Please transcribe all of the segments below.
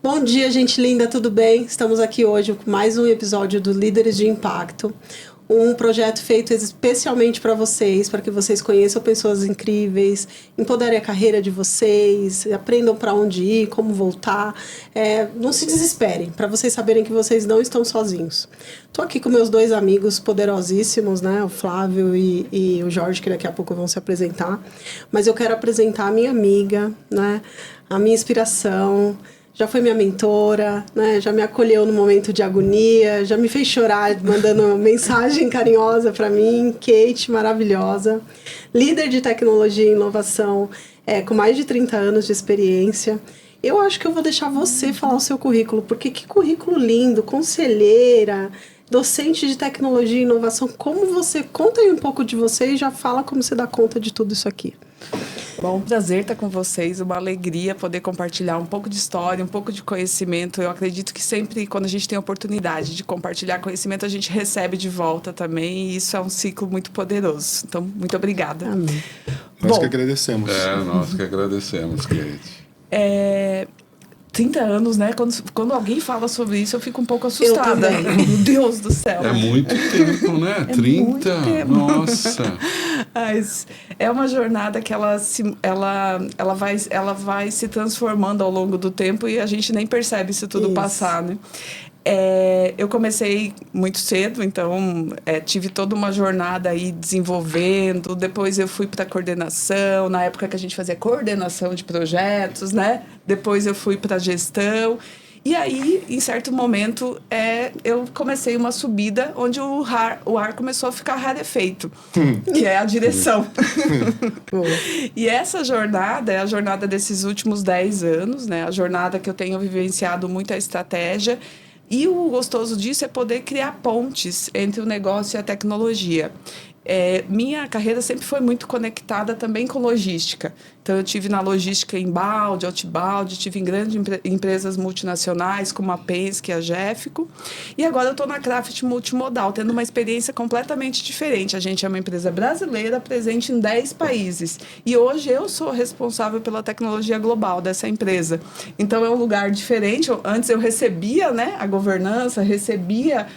Bom dia, gente linda, tudo bem? Estamos aqui hoje com mais um episódio do Líderes de Impacto, um projeto feito especialmente para vocês, para que vocês conheçam pessoas incríveis, empoderem a carreira de vocês, aprendam para onde ir, como voltar. Não se desesperem, para vocês saberem que vocês não estão sozinhos. Estou aqui com meus dois amigos poderosíssimos, né? O Flávio e o Jorge, que daqui a pouco vão se apresentar. Mas eu quero apresentar a minha amiga, né? A minha inspiração. Já foi minha mentora, né? Já me acolheu no momento de agonia, já me fez chorar mandando mensagem carinhosa para mim. Kate, maravilhosa. Líder de tecnologia e inovação, com mais de 30 anos de experiência. Eu acho que eu vou deixar você falar o seu currículo, porque que currículo lindo, conselheira, docente de tecnologia e inovação. Como você... Conta aí um pouco de você e já fala como você dá conta de tudo isso aqui. Bom, um prazer estar com vocês, uma alegria poder compartilhar um pouco de história, um pouco de conhecimento. Eu acredito que sempre, quando a gente tem a oportunidade de compartilhar conhecimento, a gente recebe de volta também, e isso é um ciclo muito poderoso. Então, muito obrigada. Amém. Nós que agradecemos. Nós que agradecemos, Kate. 30 anos, né? Quando alguém fala sobre isso, eu fico um pouco assustada. Meu Deus do céu. É muito tempo, né? 30? Muito tempo. Nossa. Mas é uma jornada que ela vai se transformando ao longo do tempo e a gente nem percebe se tudo passar, né? Eu comecei muito cedo, então tive toda uma jornada aí desenvolvendo. Depois eu fui para coordenação, na época que a gente fazia coordenação de projetos, né? Depois eu fui para gestão. E aí, em certo momento, eu comecei uma subida onde o ar começou a ficar rarefeito, que é a direção. E essa jornada é a jornada desses últimos 10 anos, né? A jornada que eu tenho vivenciado muita estratégia. E o gostoso disso é poder criar pontes entre o negócio e a tecnologia. Minha carreira sempre foi muito conectada também com logística. Então, eu tive na logística inbound, outbound, tive em grandes empresas multinacionais, como a Penske e a Gefco. E agora eu estou na Craft Multimodal, tendo uma experiência completamente diferente. A gente é uma empresa brasileira, presente em 10 países. E hoje eu sou responsável pela tecnologia global dessa empresa. Então, é um lugar diferente. Antes eu recebia, né, a governança, recebia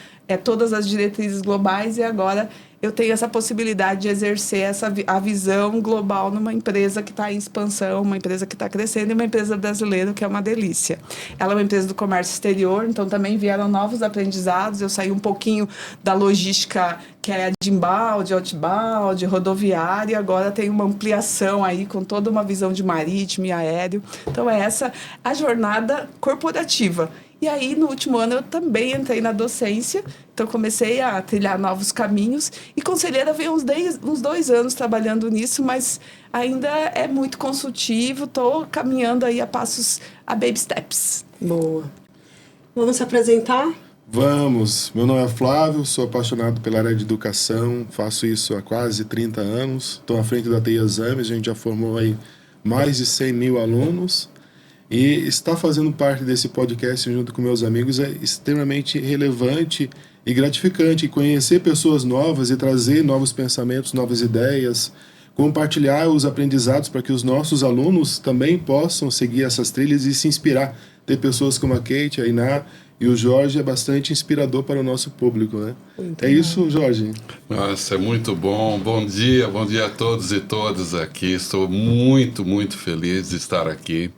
todas as diretrizes globais, e agora eu tenho essa possibilidade de exercer a visão global numa empresa que está em expansão, uma empresa que está crescendo, e uma empresa brasileira, que é uma delícia. Ela é uma empresa do comércio exterior, então também vieram novos aprendizados. Eu saí um pouquinho da logística, que é de inbound, outbound, rodoviária, e agora tem uma ampliação aí com toda uma visão de marítimo e aéreo. Então é essa a jornada corporativa. E aí, no último ano, eu também entrei na docência, então comecei a trilhar novos caminhos. E conselheira veio uns 2 anos trabalhando nisso, mas ainda é muito consultivo, estou caminhando aí a baby steps. Boa. Vamos se apresentar? Vamos. Meu nome é Flávio, sou apaixonado pela área de educação, faço isso há quase 30 anos. Estou à frente da TI Exames, a gente já formou aí mais de 100 mil alunos. E estar fazendo parte desse podcast junto com meus amigos é extremamente relevante e gratificante. Conhecer pessoas novas e trazer novos pensamentos, novas ideias, compartilhar os aprendizados para que os nossos alunos também possam seguir essas trilhas e se inspirar. Ter pessoas como a Kate, a Iná e o Jorge é bastante inspirador para o nosso público, né? É isso, Jorge? Nossa, é muito bom. Bom dia a todos e todas aqui. Estou muito, muito feliz de estar aqui.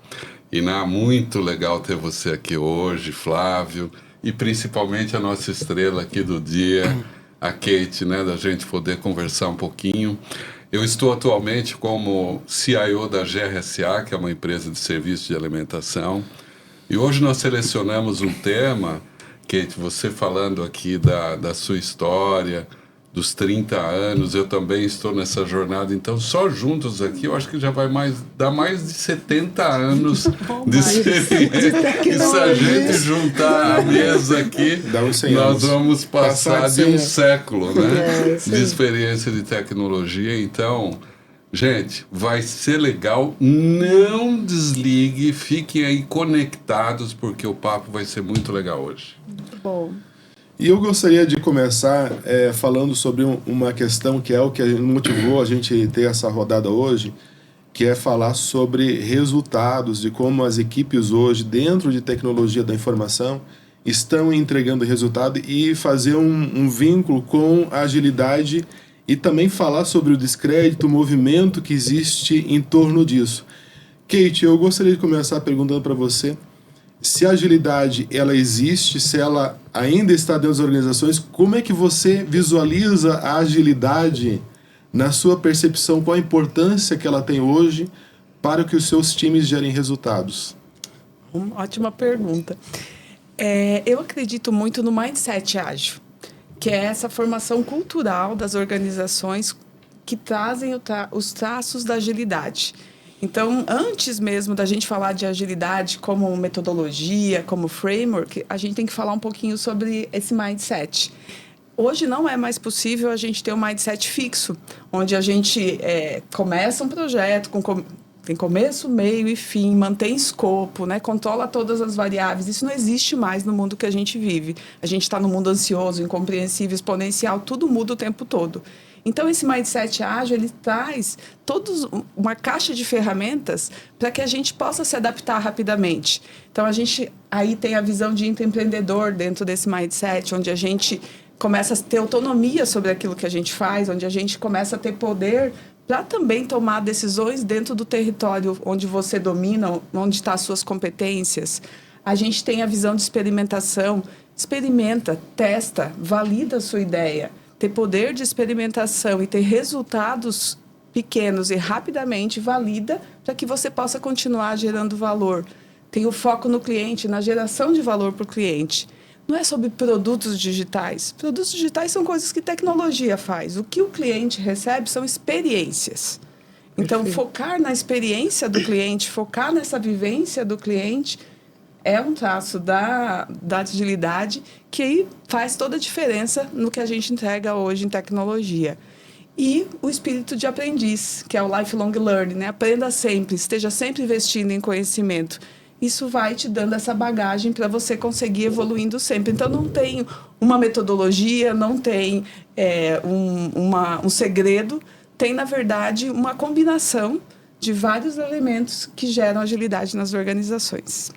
Iná, muito legal ter você aqui hoje, Flávio, e principalmente a nossa estrela aqui do dia, a Kate, né, da gente poder conversar um pouquinho. Eu estou atualmente como CIO da GRSA, que é uma empresa de serviço de alimentação, e hoje nós selecionamos um tema, Kate, você falando aqui da sua história, dos 30 anos, eu também estou nessa jornada, então só juntos aqui eu acho que já vai dar mais de 70 anos de experiência. E se a gente juntar a mesa aqui, nós vamos passar de um século, né, de experiência de tecnologia. Então, gente, vai ser legal, não desligue, fiquem aí conectados, porque o papo vai ser muito legal hoje. Muito bom. E eu gostaria de começar falando sobre uma questão que é o que motivou a gente ter essa rodada hoje, que é falar sobre resultados, de como as equipes hoje, dentro de tecnologia da informação, estão entregando resultado e fazer um vínculo com a agilidade e também falar sobre o descrédito, o movimento que existe em torno disso. Kate, eu gostaria de começar perguntando para você se a agilidade ela existe, se ela ainda está dentro das organizações, como é que você visualiza a agilidade na sua percepção, qual a importância que ela tem hoje para que os seus times gerem resultados? Uma ótima pergunta. Eu acredito muito no mindset ágil, que é essa formação cultural das organizações que trazem os traços da agilidade. Então, antes mesmo da gente falar de agilidade como metodologia, como framework, a gente tem que falar um pouquinho sobre esse mindset. Hoje não é mais possível a gente ter um mindset fixo, onde a gente começa um projeto, tem começo, meio e fim, mantém escopo, né? Controla todas as variáveis. Isso não existe mais no mundo que a gente vive. A gente está num mundo ansioso, incompreensível, exponencial, tudo muda o tempo todo. Então, esse mindset ágil, ele traz uma caixa de ferramentas para que a gente possa se adaptar rapidamente. Então, a gente aí tem a visão de intraempreendedor dentro desse mindset, onde a gente começa a ter autonomia sobre aquilo que a gente faz, onde a gente começa a ter poder para também tomar decisões dentro do território onde você domina, onde estão as suas competências. A gente tem a visão de experimentação, experimenta, testa, valida a sua ideia. Ter poder de experimentação e ter resultados pequenos e rapidamente valida para que você possa continuar gerando valor. Tem o foco no cliente, na geração de valor para o cliente. Não é sobre produtos digitais. Produtos digitais são coisas que tecnologia faz. O que o cliente recebe são experiências. Então, focar na experiência do cliente, focar nessa vivência do cliente é um traço da agilidade que aí faz toda a diferença no que a gente entrega hoje em tecnologia. E o espírito de aprendiz, que é o lifelong learning, né? Aprenda sempre, esteja sempre investindo em conhecimento. Isso vai te dando essa bagagem para você conseguir evoluindo sempre. Então, não tem uma metodologia, não tem um segredo. Tem, na verdade, uma combinação de vários elementos que geram agilidade nas organizações.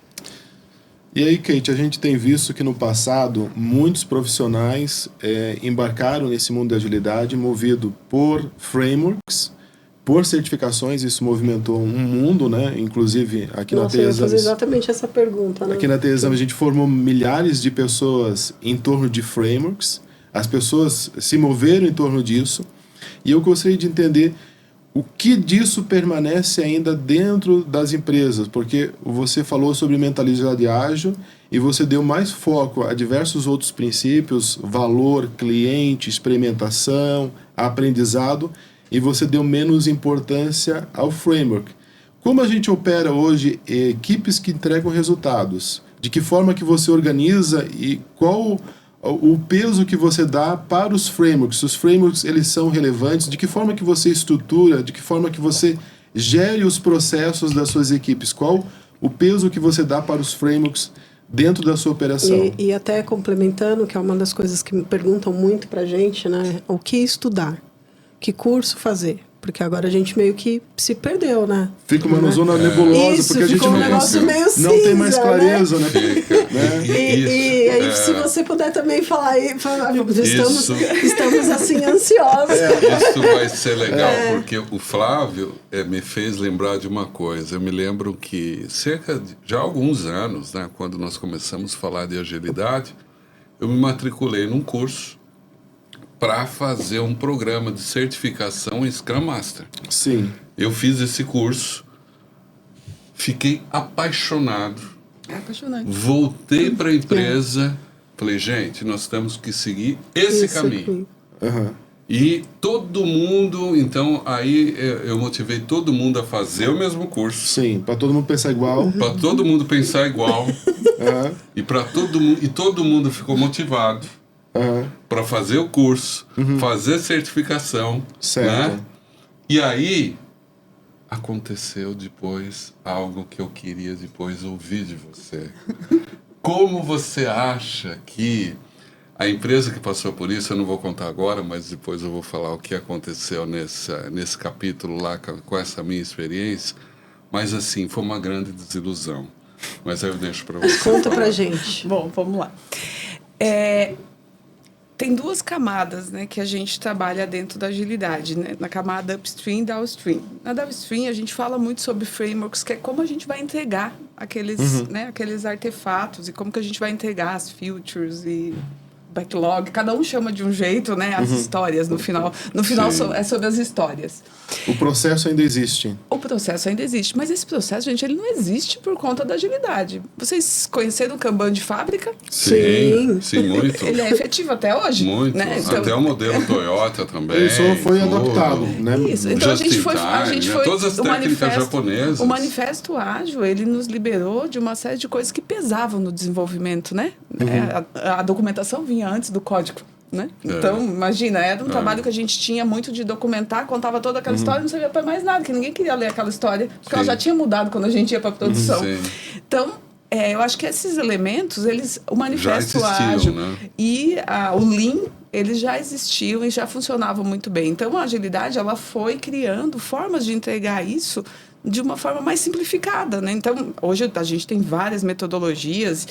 E aí, Kate, a gente tem visto que no passado muitos profissionais embarcaram nesse mundo da agilidade movido por frameworks, por certificações. Isso movimentou um mundo, né? Inclusive aqui na TE Exames. Eu ia fazer exatamente essa pergunta, né? Aqui na TE Exames a gente formou milhares de pessoas em torno de frameworks. As pessoas se moveram em torno disso. E eu gostaria de entender o que disso permanece ainda dentro das empresas, porque você falou sobre mentalidade ágil e você deu mais foco a diversos outros princípios, valor, cliente, experimentação, aprendizado, e você deu menos importância ao framework. Como a gente opera hoje equipes que entregam resultados? De que forma que você organiza e qual o peso que você dá para os frameworks? Os frameworks, eles são relevantes? De que forma que você estrutura? De que forma que você gere os processos das suas equipes? Qual o peso que você dá para os frameworks dentro da sua operação? E até complementando, que é uma das coisas que me perguntam muito para a gente, né? O que estudar? Que curso fazer? Porque agora a gente meio que se perdeu, né? Fica uma zona nebulosa, isso, porque a gente não tem mais clareza, né? E aí, se você puder também falar aí, estamos assim ansiosos. Isso vai ser legal, porque o Flávio me fez lembrar de uma coisa. Eu me lembro que já há alguns anos, né, quando nós começamos a falar de agilidade, eu me matriculei num curso para fazer um programa de certificação em Scrum Master. Sim. Eu fiz esse curso, fiquei apaixonado. Apaixonante. Voltei para a empresa, falei, gente, nós temos que seguir esse caminho. Uhum. E todo mundo, então, aí eu motivei todo mundo a fazer o mesmo curso. Sim, para todo mundo pensar igual. Para todo mundo pensar igual. E para todo mundo ficou motivado. Para fazer o curso, fazer certificação, certo, né? E aí aconteceu depois algo que eu queria depois ouvir de você. Como você acha que A empresa que passou por isso, eu não vou contar agora, mas depois eu vou falar o que aconteceu nesse capítulo lá com essa minha experiência. Mas, assim, foi uma grande desilusão. Mas aí eu deixo para você. Conta pra gente. Bom, vamos lá. Tem duas camadas, né, que a gente trabalha dentro da agilidade, né? Na camada upstream e downstream. Na downstream, a gente fala muito sobre frameworks, que é como a gente vai entregar aqueles artefatos e como que a gente vai entregar as features e backlog. Cada um chama de um jeito, né? As histórias, no final é sobre as histórias. O processo ainda existe. O processo ainda existe, mas esse processo, gente, ele não existe por conta da agilidade. Vocês conheceram o Kanban de fábrica? Sim, muito. Ele é efetivo até hoje? Muito. Né? Então, até o modelo Toyota também. Ele só foi adaptado, né? Isso. Então a gente foi todas as técnicas japonesas. O manifesto ágil, ele nos liberou de uma série de coisas que pesavam no desenvolvimento, né? A documentação vinha antes do código. Né? Então, imagina, era um trabalho que a gente tinha muito de documentar, contava toda aquela história e não servia para mais nada, que ninguém queria ler aquela história, porque ela já tinha mudado quando a gente ia para a produção. Então, eu acho que esses elementos, o manifesto ágil, né? E o Lean, eles já existiam e já funcionavam muito bem. Então, a agilidade, ela foi criando formas de entregar isso de uma forma mais simplificada, né? Então, hoje a gente tem várias metodologias,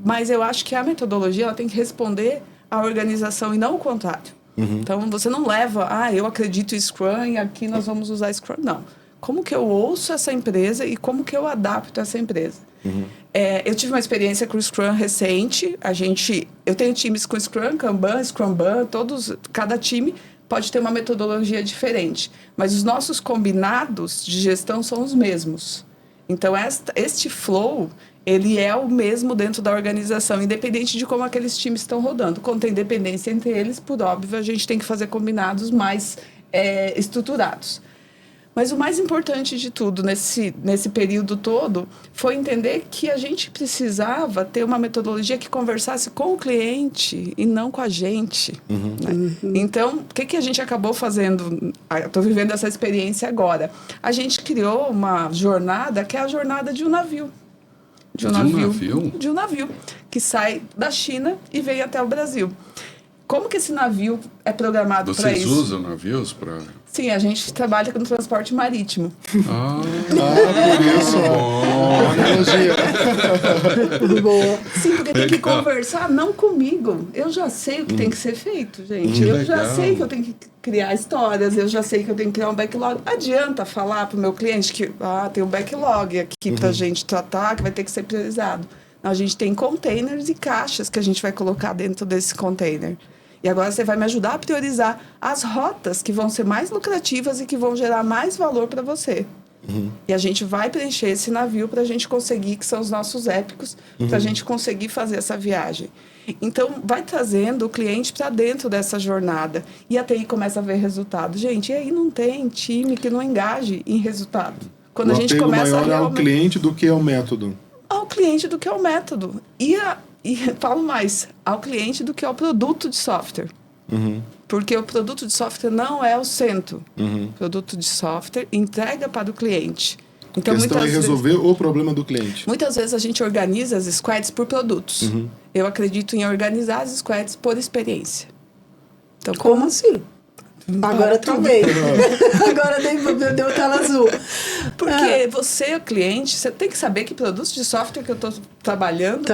mas eu acho que a metodologia ela tem que responder à organização e não o contrário. Então, você não leva, eu acredito em Scrum e aqui nós vamos usar Scrum. Não. Como que eu ouço essa empresa e como que eu adapto essa empresa? Eu tive uma experiência com o Scrum recente. Eu tenho times com Scrum, Kanban, Scrumban, cada time pode ter uma metodologia diferente. Mas os nossos combinados de gestão são os mesmos. Então, este flow, ele é o mesmo dentro da organização, independente de como aqueles times estão rodando. Quando tem dependência entre eles, por óbvio, a gente tem que fazer combinados mais estruturados. Mas o mais importante de tudo, nesse período todo, foi entender que a gente precisava ter uma metodologia que conversasse com o cliente e não com a gente. Né? Então, o que a gente acabou fazendo? Estou vivendo essa experiência agora. A gente criou uma jornada que é a jornada de um navio. De um navio que sai da China e vem até o Brasil. Como que esse navio é programado para isso? Vocês usam navios para... Sim, a gente trabalha com transporte marítimo. Por isso. Boa. Sim, porque tem que conversar, não comigo. Eu já sei o que tem que ser feito, gente. Eu já sei que eu tenho que criar histórias, eu já sei que eu tenho que criar um backlog. Adianta falar para o meu cliente que tem um backlog aqui para a gente tratar, que vai ter que ser priorizado. Não, a gente tem containers e caixas que a gente vai colocar dentro desse container. E agora você vai me ajudar a priorizar as rotas que vão ser mais lucrativas e que vão gerar mais valor para você. E a gente vai preencher esse navio para a gente conseguir, que são os nossos épicos, para a gente conseguir fazer essa viagem. Então, vai trazendo o cliente para dentro dessa jornada. E a TI começa a ver resultado. Gente, e aí não tem time que não engaje em resultado. Quando a gente começa maior é ao cliente do que ao método. Ao cliente do que ao método. E falo mais, ao cliente do que ao produto de software. Porque o produto de software não é o centro. O produto de software entrega para o cliente. Então, a questão é resolver o problema do cliente. Muitas vezes a gente organiza as squads por produtos. Eu acredito em organizar as squads por experiência. Então, como assim? Agora travei. Agora deu tela azul. Porque você, cliente, você tem que saber que produtos de software que eu estou trabalhando,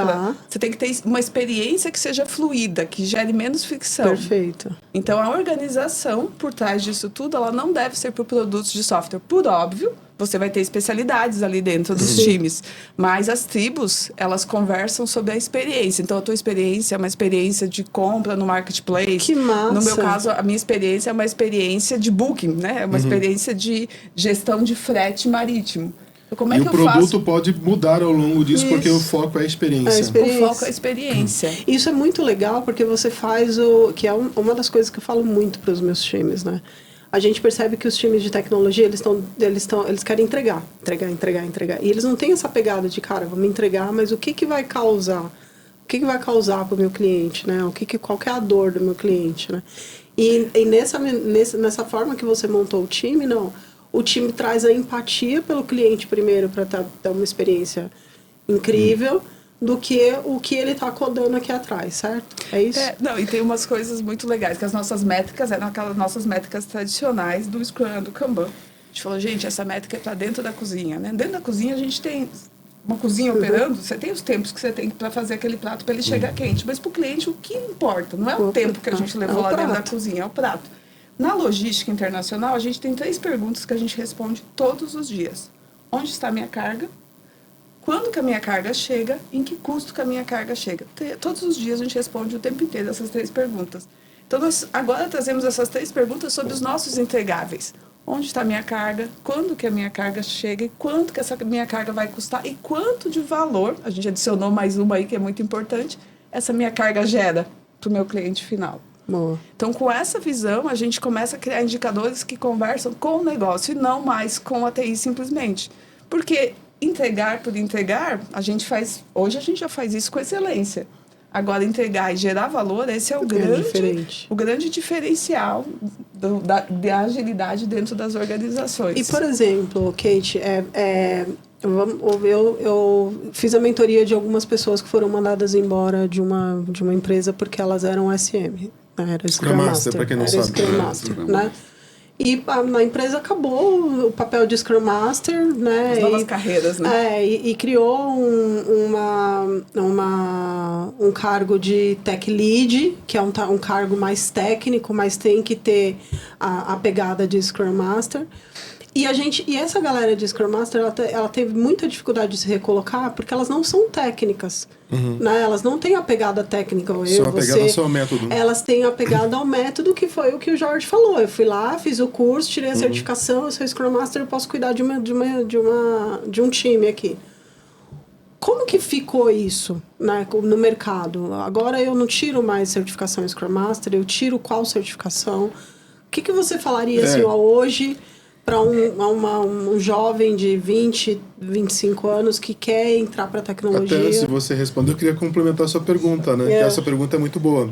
você tem que ter uma experiência que seja fluida, que gere menos fricção. Perfeito. Então, a organização por trás disso tudo, ela não deve ser por produtos de software. Por óbvio, você vai ter especialidades ali dentro dos times. Mas as tribos, elas conversam sobre a experiência. Então, a tua experiência é uma experiência de compra no marketplace. Que massa! No meu caso, a minha experiência é uma experiência de booking, né? É uma experiência de gestão de frete marítimo. Então, como é que o produto pode mudar ao longo disso, porque o foco é a experiência. O foco é a experiência. Isso é muito legal, porque você faz que é uma das coisas que eu falo muito para os meus times, né? A gente percebe que os times de tecnologia, eles querem entregar. E eles não têm essa pegada de, cara, vamos entregar, mas o que vai causar? O que vai causar para o meu cliente, né? Qual que é a dor do meu cliente, né? E nessa forma que você montou o time, não. O time traz a empatia pelo cliente primeiro para ter uma experiência incrível. do que o que ele está codando aqui atrás, certo? É isso? Não, e tem umas coisas muito legais, que as nossas métricas eram aquelas nossas métricas tradicionais do Scrum, do Kanban. A gente falou, gente, essa métrica é para dentro da cozinha, né? Dentro da cozinha a gente tem uma cozinha operando, você tem os tempos que você tem para fazer aquele prato para ele chegar quente, mas para o cliente o que importa não é o tempo que a gente levou lá dentro da cozinha, é o prato. Na logística internacional, a gente tem 3 perguntas que a gente responde todos os dias. Onde está a minha carga? Quando que a minha carga chega? Em que custo que a minha carga chega? Todos os dias a gente responde o tempo inteiro essas 3 perguntas. Então, nós agora trazemos essas 3 perguntas sobre os nossos entregáveis. Onde está a minha carga? Quando que a minha carga chega? E quanto que essa minha carga vai custar? E quanto de valor, a gente adicionou mais uma aí que é muito importante, essa minha carga gera para o meu cliente final. Boa. Então, com essa visão, a gente começa a criar indicadores que conversam com o negócio e não mais com a TI simplesmente. Porque entregar por entregar, hoje a gente já faz isso com excelência. Agora, entregar e gerar valor, esse é o grande diferencial da agilidade dentro das organizações. E, por exemplo, Kate, eu fiz a mentoria de algumas pessoas que foram mandadas embora de uma empresa porque elas eram SM, né? Era Scrum Master, para quem não sabe. Scrum Master, né? E na empresa acabou o papel de Scrum Master, né? As novas carreiras, né? E criou um cargo de Tech Lead, que é um cargo mais técnico, mas tem que ter a pegada de Scrum Master. E essa galera de Scrum Master, ela teve muita dificuldade de se recolocar, porque elas não são técnicas. Né? Elas não têm a pegada técnica. São apegadas ao método. Elas têm a pegada ao método, que foi o que o Jorge falou. Eu fui lá, fiz o curso, tirei a certificação, eu sou Scrum Master, eu posso cuidar de um time aqui. Como que ficou isso, né, no mercado? Agora eu não tiro mais certificação Scrum Master, eu tiro qual certificação? O que você falaria assim, hoje para um jovem de 20, 25 anos que quer entrar para a tecnologia? Até se você responder, eu queria complementar a sua pergunta, né? Que essa pergunta é muito boa.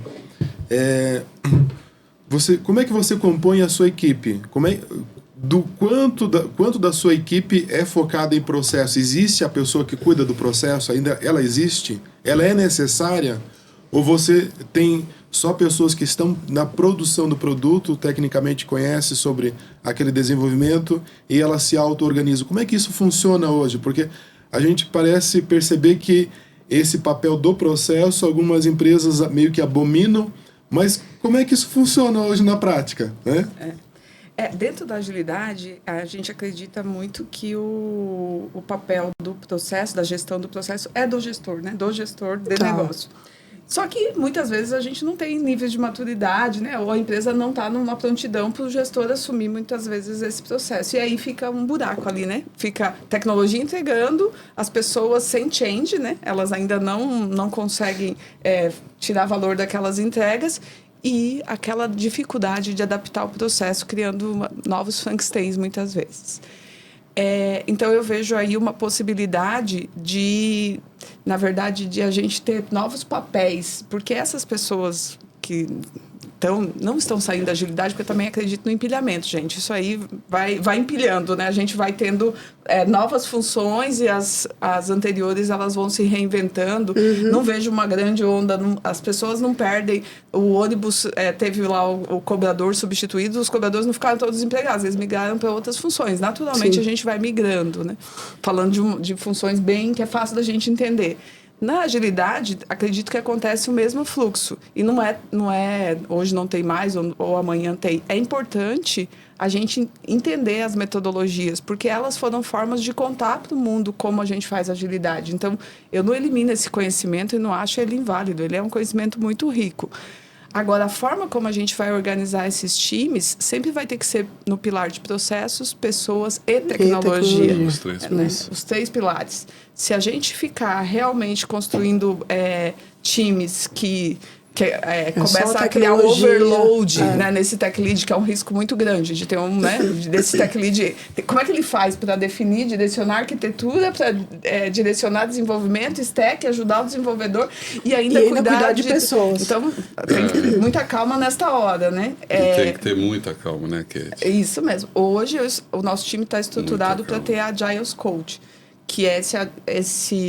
Como é que você compõe a sua equipe? Quanto da sua equipe é focada em processo? Existe a pessoa que cuida do processo? Ainda ela existe? Ela é necessária? Ou você tem só pessoas que estão na produção do produto, tecnicamente conhecem sobre aquele desenvolvimento e ela se auto-organiza? Como é que isso funciona hoje? Porque a gente parece perceber que esse papel do processo, algumas empresas meio que abominam, mas como é que isso funciona hoje na prática, né? Dentro da agilidade, a gente acredita muito que o papel do processo, da gestão do processo, é do gestor, né? Do gestor de negócio. Só que, muitas vezes, a gente não tem níveis de maturidade, né? Ou a empresa não está numa prontidão para o gestor assumir, muitas vezes, esse processo. E aí fica um buraco ali, né? Fica tecnologia entregando, as pessoas sem change, né? Elas ainda não conseguem tirar valor daquelas entregas e aquela dificuldade de adaptar o processo, criando novos Frankensteins, muitas vezes. Então, eu vejo aí uma possibilidade de, na verdade, de a gente ter novos papéis, porque essas pessoas que não estão saindo da agilidade, porque eu também acredito no empilhamento, gente. Isso aí vai empilhando, né? A gente vai tendo novas funções e as anteriores elas vão se reinventando. Não vejo uma grande onda, as pessoas não perdem. O ônibus teve lá o cobrador substituído, os cobradores não ficaram todos desempregados, eles migraram para outras funções. Naturalmente, a gente vai migrando, né? Falando de funções que é fácil da gente entender. Na agilidade, acredito que acontece o mesmo fluxo. E não é hoje não tem mais ou amanhã tem. É importante a gente entender as metodologias, porque elas foram formas de contar para o mundo como a gente faz agilidade. Então, eu não elimino esse conhecimento e não acho ele inválido. Ele é um conhecimento muito rico. Agora, a forma como a gente vai organizar esses times sempre vai ter que ser no pilar de processos, pessoas e tecnologia. Os 3 pilares. Se a gente ficar realmente construindo times que começa a criar um overload nesse tech lead, que é um risco muito grande de ter desse tech lead. Como é que ele faz para definir, direcionar arquitetura, para direcionar desenvolvimento, stack, ajudar o desenvolvedor e ainda cuidar de pessoas. Então, tem muita calma nesta hora, né? Tem que ter muita calma, né, Kate? Isso mesmo. Hoje, o nosso time está estruturado para ter Agile Coach, que é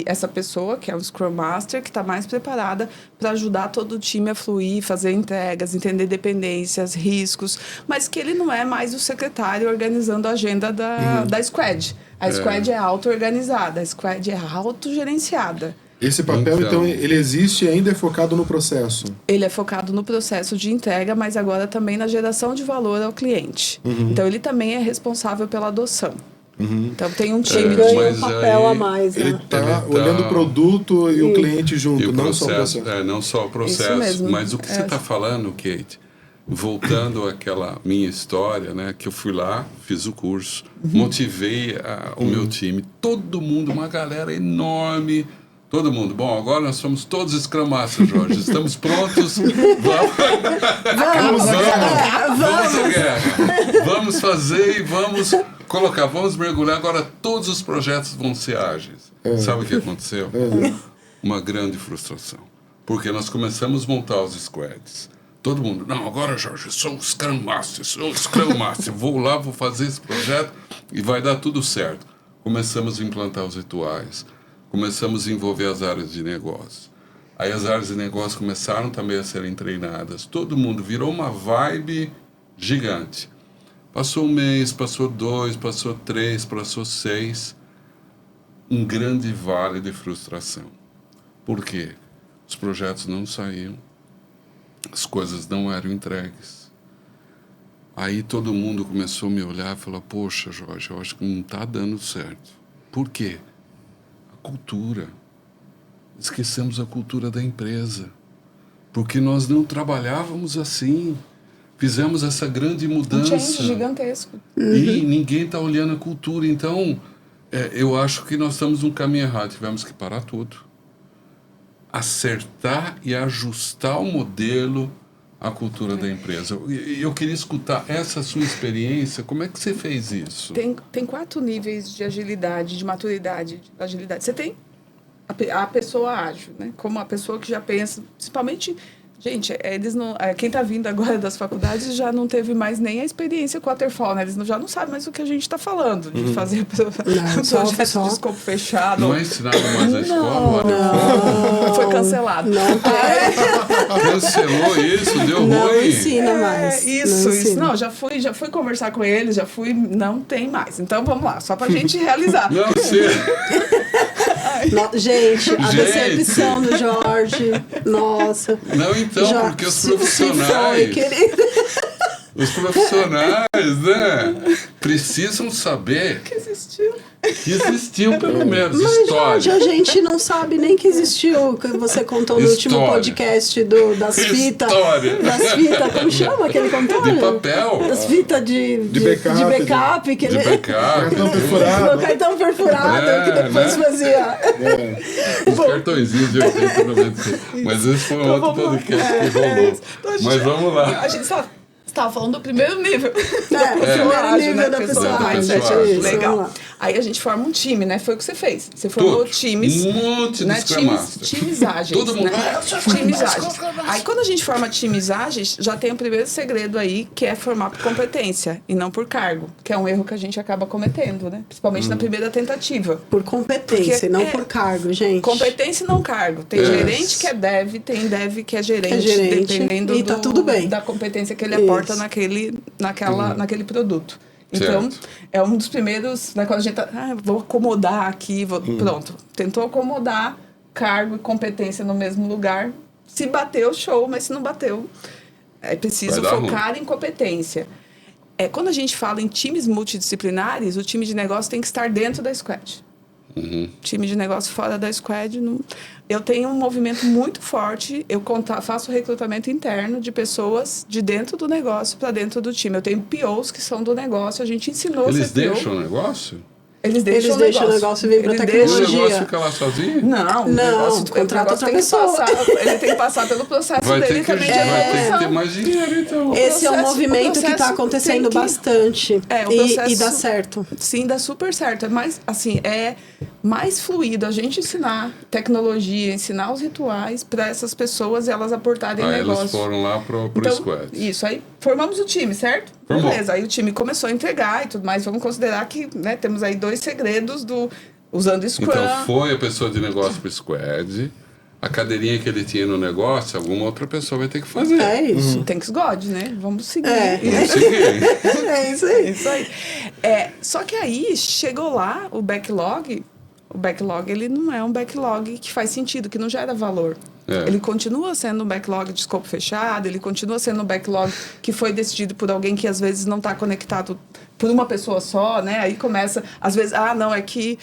essa pessoa, que é o Scrum Master, que está mais preparada para ajudar todo o time a fluir, fazer entregas, entender dependências, riscos, mas que ele não é mais o secretário organizando a agenda da Squad. A Squad é auto-organizada, a Squad é autogerenciada. Esse papel, então, ele existe e ainda é focado no processo? Ele é focado no processo de entrega, mas agora também na geração de valor ao cliente. Então, ele também é responsável pela adoção. Então tem um time de um papel a mais, né? Ele tá olhando o produto e o cliente junto, o não só o processo. Não só o processo. Isso mesmo. Mas o que você está falando, Kate, voltando àquela minha história, né? Que eu fui lá, fiz o curso, motivei o meu time, todo mundo, uma galera enorme. Todo mundo. Bom, agora nós somos todos Scrum Masters, Jorge. Estamos prontos. Vamos à guerra. Vamos fazer e vamos colocar, vamos mergulhar. Agora todos os projetos vão ser ágeis. Sabe o que aconteceu? Uma grande frustração. Porque nós começamos a montar os squads. Todo mundo, não, agora, Jorge, sou Scrum Master, vou lá, vou fazer esse projeto e vai dar tudo certo. Começamos a implantar os rituais. Começamos a envolver as áreas de negócio. Aí as áreas de negócio começaram também a serem treinadas. Todo mundo virou uma vibe gigante. Passou 1 mês, passou 2, passou 3, passou 6. Um grande vale de frustração. Por quê? Os projetos não saíam. As coisas não eram entregues. Aí todo mundo começou a me olhar e falar, poxa, Jorge, eu acho que não está dando certo. Por quê? Cultura. Esquecemos a cultura da empresa. Porque nós não trabalhávamos assim. Fizemos essa grande mudança. Um change gigantesco. E ninguém está olhando a cultura. Então, eu acho que nós estamos num caminho errado. Tivemos que parar tudo. Acertar e ajustar o modelo à cultura da empresa. Eu queria escutar essa sua experiência. Como é que você fez isso? Tem 4 níveis de agilidade, de maturidade, de agilidade. Você tem a pessoa ágil, né? Como a pessoa que já pensa, principalmente... Gente, eles não, quem está vindo agora das faculdades já não teve mais nem a experiência com o Waterfall, né? Eles já não sabem mais o que a gente está falando, de fazer projetos de escopo fechado. Não é ensinado mais a escola? Não. Foi cancelado. Cancelou isso, deu ruim. Não ensina mais. Isso. Não, já fui conversar com eles, não tem mais. Então, vamos lá, só pra gente realizar. Não, sim. Gente, a decepção do Jorge, nossa. Não, então, Já porque os profissionais... Os profissionais, né? Precisam saber... Que existiu. Que existiu, pelo menos, Mas, história. Jorge, a gente não sabe nem que existiu, que você contou no último podcast das fitas. Das fitas, como chama aquele controle? De papel. Das fitas de backup. De cartão perfurado. Cartão perfurado, que depois fazia. Os cartõezinhos de 80, 90. Mas esse foi um outro podcast que rolou. Mas vamos lá. A gente só... Você estava falando do primeiro nível. Primeiro nível da pessoa ágil. Legal. Aí a gente forma um time, né? Foi o que você fez. Você formou times. Um monte de Scrum Master. Times ágeis. Todo mundo. Né? Times ágeis. Aí quando a gente forma times ágeis, já tem o primeiro segredo aí, que é formar por competência e não por cargo. Que é um erro que a gente acaba cometendo, né? Principalmente na primeira tentativa. Por competência, não por cargo, gente. Competência e não cargo. Tem gerente que é dev, tem dev que é gerente. Dependendo e tá tudo bem. Da competência que ele aporta naquele produto. Então, é um dos primeiros, né, quando a gente tá, vou acomodar aqui, pronto. Tentou acomodar cargo e competência no mesmo lugar. Se bateu, show, mas se não bateu, é preciso focar em competência. Quando a gente fala em times multidisciplinares, o time de negócio tem que estar dentro da squad. Time de negócio fora da squad. Eu tenho um movimento muito forte. Eu faço recrutamento interno de pessoas de dentro do negócio para dentro do time. Eu tenho POs que são do negócio. A gente ensinou Eles a ser PO. deixam o negócio? Eles deixam o negócio vir para tecnologia. O negócio fica lá sozinho? Não, contrata outra pessoa. Ele tem que passar pelo processo dele também. Vai ter que ter mais dinheiro, então. Esse é um movimento que está acontecendo bastante. E dá certo. Sim, dá super certo. Mas, assim, é mais fluido a gente ensinar tecnologia, ensinar os rituais para essas pessoas e elas aportarem negócio. Elas foram lá pro squad. Isso, aí formamos o time, certo? Beleza, aí o time começou a entregar e tudo mais. Vamos considerar que, né, temos aí 2 segredos Usando Scrum. Então, foi a pessoa de negócio para o Squad, a cadeirinha que ele tinha no negócio, alguma outra pessoa vai ter que fazer. É isso. Thanks God, né? Vamos seguir. Vamos seguir. É isso aí. Isso aí. Só que aí, chegou lá, o backlog, ele não é um backlog que faz sentido, que não gera valor. Ele continua sendo um backlog de escopo fechado, ele continua sendo um backlog que foi decidido por alguém que às vezes não está conectado por uma pessoa só, né? Aí começa, às vezes, não, é que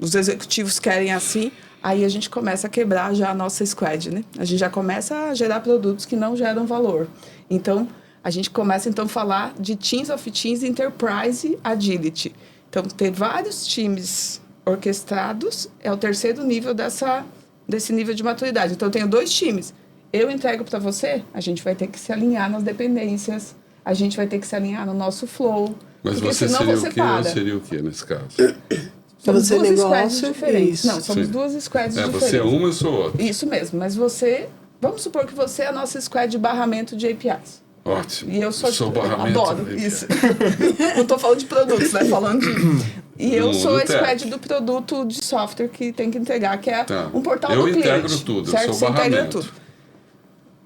os executivos querem assim. Aí a gente começa a quebrar já a nossa squad, né? A gente já começa a gerar produtos que não geram valor. Então, a gente começa, então, a falar de Teams of Teams Enterprise Agility. Então, ter vários times orquestrados é o terceiro nível desse nível de maturidade. Então, eu tenho 2 times. Eu entrego para você, a gente vai ter que se alinhar nas dependências, a gente vai ter que se alinhar no nosso flow. Mas você seria o quê? Eu seria o quê nesse caso? Somos você 2 squads negócio, diferentes. isso. Não, somos 2 squads diferentes. Você é uma, eu sou outra. Isso mesmo, mas você... Vamos supor que você é a nossa squad de barramento de APIs. Ótimo. E eu sou barramento. Adoro isso. Não estou falando de produtos, né? Falando de... E eu sou a squad do produto de software que tem que entregar, que é um portal do cliente. Eu integro tudo, certo? eu sou barramento.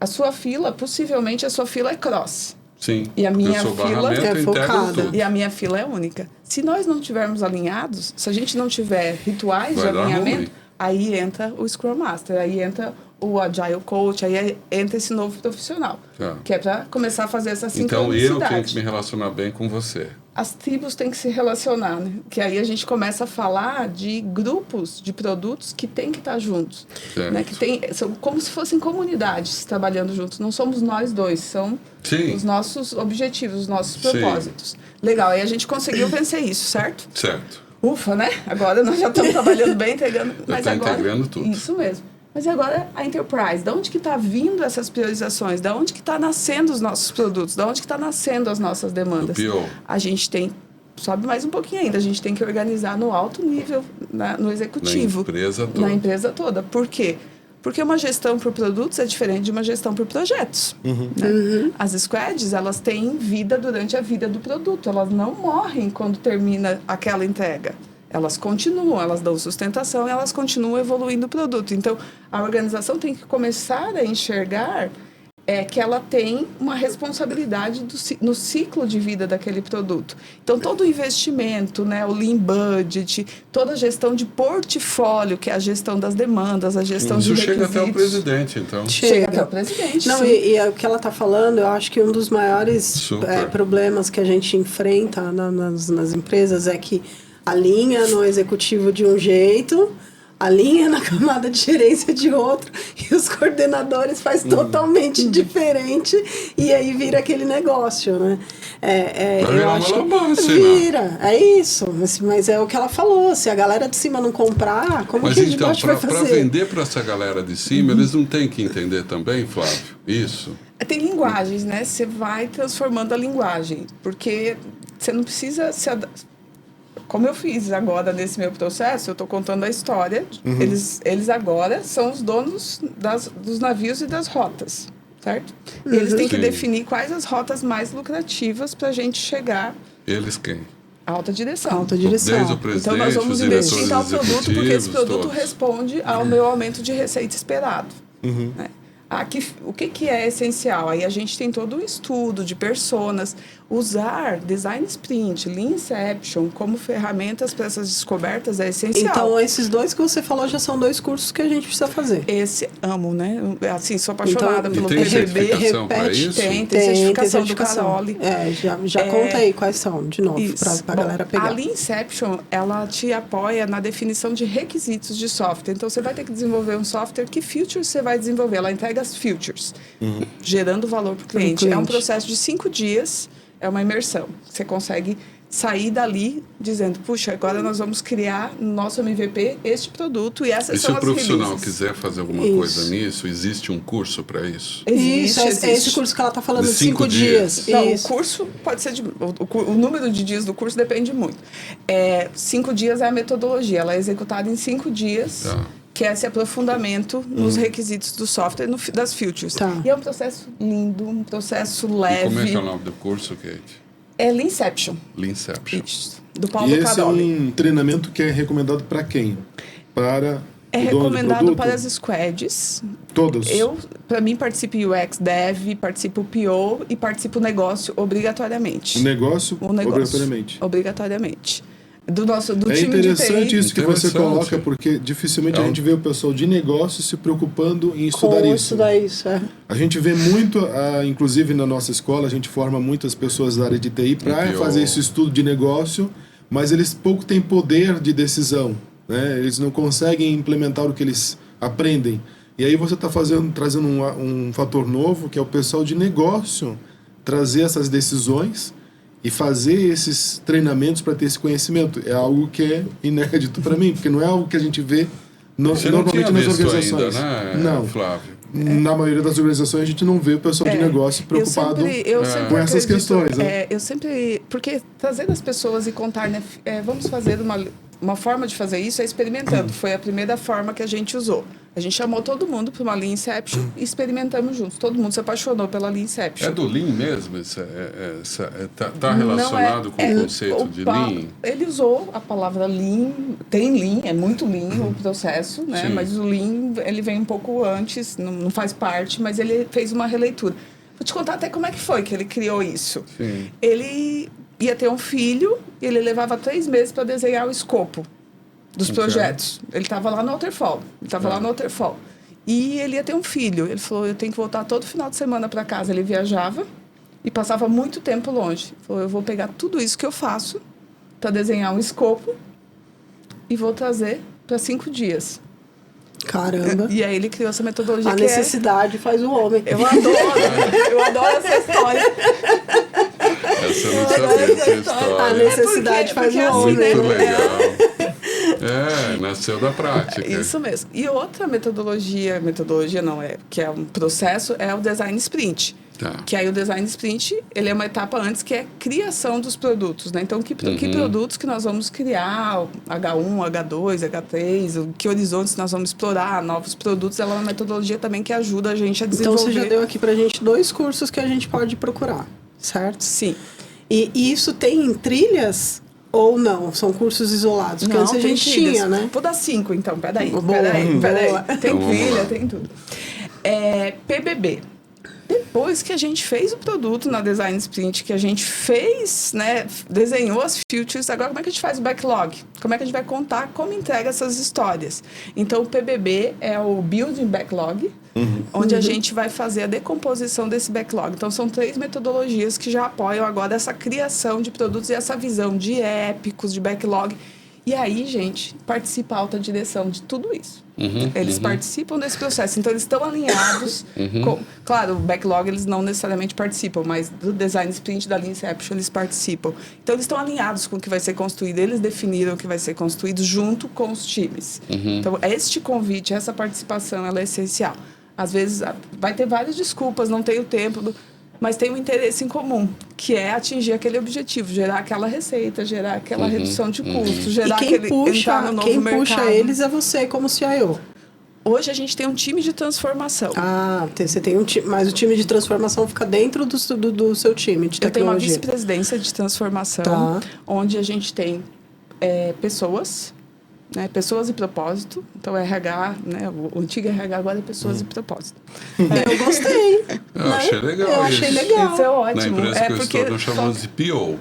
A sua fila, possivelmente a sua fila é cross. Sim. E a minha fila é focada. E a minha fila é única. Se nós não tivermos alinhados, se a gente não tiver rituais de alinhamento, aí entra o Scrum Master, aí entra o Agile Coach, aí entra esse novo profissional, que é para começar a fazer essa sincronicidade. Então eu tenho que me relacionar bem com você. As tribos têm que se relacionar, né? Que aí a gente começa a falar de grupos de produtos que têm que estar juntos, né? Que são como se fossem comunidades trabalhando juntos. Não somos nós dois, são os nossos objetivos, os nossos propósitos. Sim. Legal, aí a gente conseguiu vencer isso, certo? Certo. Ufa, né? Agora nós já estamos trabalhando bem, integrando. Mas agora, integrando tudo. Isso mesmo. Mas agora a Enterprise, de onde que está vindo essas priorizações? De onde que está nascendo os nossos produtos? De onde que está nascendo as nossas demandas? A gente tem, sobe mais um pouquinho ainda, a gente tem que organizar no alto nível, no executivo. Na empresa toda. Por quê? Porque uma gestão por produtos é diferente de uma gestão por projetos. Né? As squads, elas têm vida durante a vida do produto. Elas não morrem quando termina aquela entrega. Elas continuam, elas dão sustentação e elas continuam evoluindo o produto. Então, a organização tem que começar a enxergar que ela tem uma responsabilidade no ciclo de vida daquele produto. Então, todo o investimento, né, o Lean Budget, toda a gestão de portfólio, que é a gestão das demandas, a gestão de requisitos. Isso chega até o presidente, então. Chega até o presidente, não, e o que ela está falando, eu acho que um dos maiores problemas que a gente enfrenta nas empresas é que alinha no executivo de um jeito, alinha na camada de gerência de outro, e os coordenadores faz totalmente diferente, e aí vira aquele negócio, né? Eu acho que vira, é isso, mas é o que ela falou, se a galera de cima não comprar, como que a de baixo vai fazer? Mas então, para vender para essa galera de cima, eles não têm que entender também, Flávio? Isso? Tem linguagens, né? Você vai transformando a linguagem, porque você não precisa como eu fiz agora nesse meu processo, eu estou contando a história. Eles agora são os donos dos navios e das rotas, certo? E eles têm que definir quais as rotas mais lucrativas para a gente chegar. Eles quem? A alta direção. Alta direção. Desde o presidente, então nós vamos investir em tal produto porque esse produto todos. Responde ao meu aumento de receita esperado. Né? O que é essencial? Aí a gente tem todo um estudo de personas. Usar Design Sprint, Lean Inception como ferramentas para essas descobertas é essencial. Então, esses 2 que você falou já são 2 cursos que a gente precisa fazer. Esse, amo, né? Assim, sou apaixonada pelo tem PGB. Tem certificação do Caroli. Já conta aí quais são, de novo, para a galera pegar. A Lean Inception, ela te apoia na definição de requisitos de software. Então, você vai ter que desenvolver um software. Que features você vai desenvolver? Ela entrega as features, gerando valor para o cliente. É um processo de 5 dias. É uma imersão. Você consegue sair dali dizendo, puxa, agora nós vamos criar no nosso MVP este produto e essas são as releases. E se o profissional quiser fazer alguma coisa nisso, existe um curso para isso? Existe. Esse curso que ela está falando de 5 dias. Não, o curso pode ser... O número de dias do curso depende muito. 5 dias é a metodologia. Ela é executada em 5 dias. Que é esse aprofundamento nos requisitos do software, das features. E é um processo lindo, um processo leve. E como é que é o nome do curso, Kate? É Leanception. Leanception. Isso. Do Paulo E esse Cadoli. é um treinamento que é recomendado para quem? Para É o dono de recomendado produto? para as squads. Todos? Para mim, participo UX Dev, participo PO e participo negócio obrigatoriamente. O negócio, O negócio. obrigatoriamente. Obrigatoriamente. Do É time de interessante TI. isso que você Interessante. coloca, porque dificilmente a gente vê o pessoal de negócio se preocupando em estudar Como isso. estudar isso, é. A gente vê muito, inclusive na nossa escola, a gente forma muitas pessoas da área de TI para PO. fazer esse estudo de negócio, mas eles pouco têm poder de decisão, né? Eles não conseguem implementar o que eles aprendem. E aí você está trazendo um fator novo, que é o pessoal de negócio trazer essas decisões e fazer esses treinamentos para ter esse conhecimento. É algo que é inédito para mim, porque não é algo que a gente vê Você não normalmente tinha nas visto organizações. ainda, né, Não. Flávio? Na maioria das organizações a gente não vê o pessoal de negócio preocupado Eu sempre com essas acredito, questões, né? Eu sempre... Porque trazer as pessoas e contar, né? Vamos fazer uma forma de fazer isso é experimentando. Foi a primeira forma que a gente usou. A gente chamou todo mundo para uma Leanception e experimentamos juntos. Todo mundo se apaixonou pela Leanception. É do Lean mesmo? Tá relacionado com o conceito de Lean? Ele usou a palavra Lean. Tem Lean, é muito Lean o processo, né? Sim. Mas o Lean, ele vem um pouco antes, não faz parte, mas ele fez uma releitura. Vou te contar até como é que foi que ele criou isso. Sim. Ele ia ter um filho e ele levava 3 meses para desenhar o escopo dos projetos. Ele estava lá no Waterfall. E ele ia ter um filho. Ele falou, eu tenho que voltar todo final de semana para casa. Ele viajava e passava muito tempo longe. Ele falou, eu vou pegar tudo isso que eu faço para desenhar um escopo e vou trazer para 5 dias. Caramba. E aí ele criou essa metodologia A que necessidade faz o homem. Eu adoro essa história. Essa eu não sabia dessa história. A necessidade faz o homem. Muito né? legal. Nasceu da prática. Isso mesmo. E outra metodologia não é, que é um processo, é o design sprint. Tá. Que aí o design sprint, ele é uma etapa antes que é a criação dos produtos, né? Então, que produtos que nós vamos criar, H1, H2, H3, que horizontes nós vamos explorar, novos produtos, ela é uma metodologia também que ajuda a gente a desenvolver. Então, você já deu aqui pra gente 2 cursos que a gente pode procurar, certo? Sim. E isso tem trilhas ou não? São cursos isolados? Porque Não, antes a gente trilhas. tinha, né? Vou dar 5, então. Peraí. Boa. Tem Então, trilha, tem tudo. PBB. Depois que a gente fez o produto na Design Sprint, que a gente fez, né, desenhou as features, agora como é que a gente faz o backlog? Como é que a gente vai contar como entrega essas histórias? Então, o PBB é o Building Backlog, onde a gente vai fazer a decomposição desse backlog. Então, são 3 metodologias que já apoiam agora essa criação de produtos e essa visão de épicos, de backlog. E aí, gente, participa a alta direção de tudo isso. Eles participam desse processo. Então, eles estão alinhados com... Claro, o backlog eles não necessariamente participam, mas do Design Sprint, da Leanception, eles participam. Então, eles estão alinhados com o que vai ser construído. Eles definiram o que vai ser construído junto com os times. Então, este convite, essa participação, ela é essencial. Às vezes, vai ter várias desculpas, não tenho tempo... Mas tem um interesse em comum, que é atingir aquele objetivo, gerar aquela receita, gerar aquela redução de custos, gerar E quem aquele entrar no novo mercado. puxa eles é você como CIO. Hoje a gente tem um time de transformação. Você tem um time, mas o time de transformação fica dentro do seu time de tecnologia. Eu tenho uma vice-presidência de transformação, onde a gente tem pessoas, né, pessoas e propósito. Então, RH, né, o antigo RH agora é pessoas e propósito. Eu gostei. Eu achei legal Eu achei isso. legal. Isso é ótimo. Na empresa que eu porque estou, nós chamamos de PO.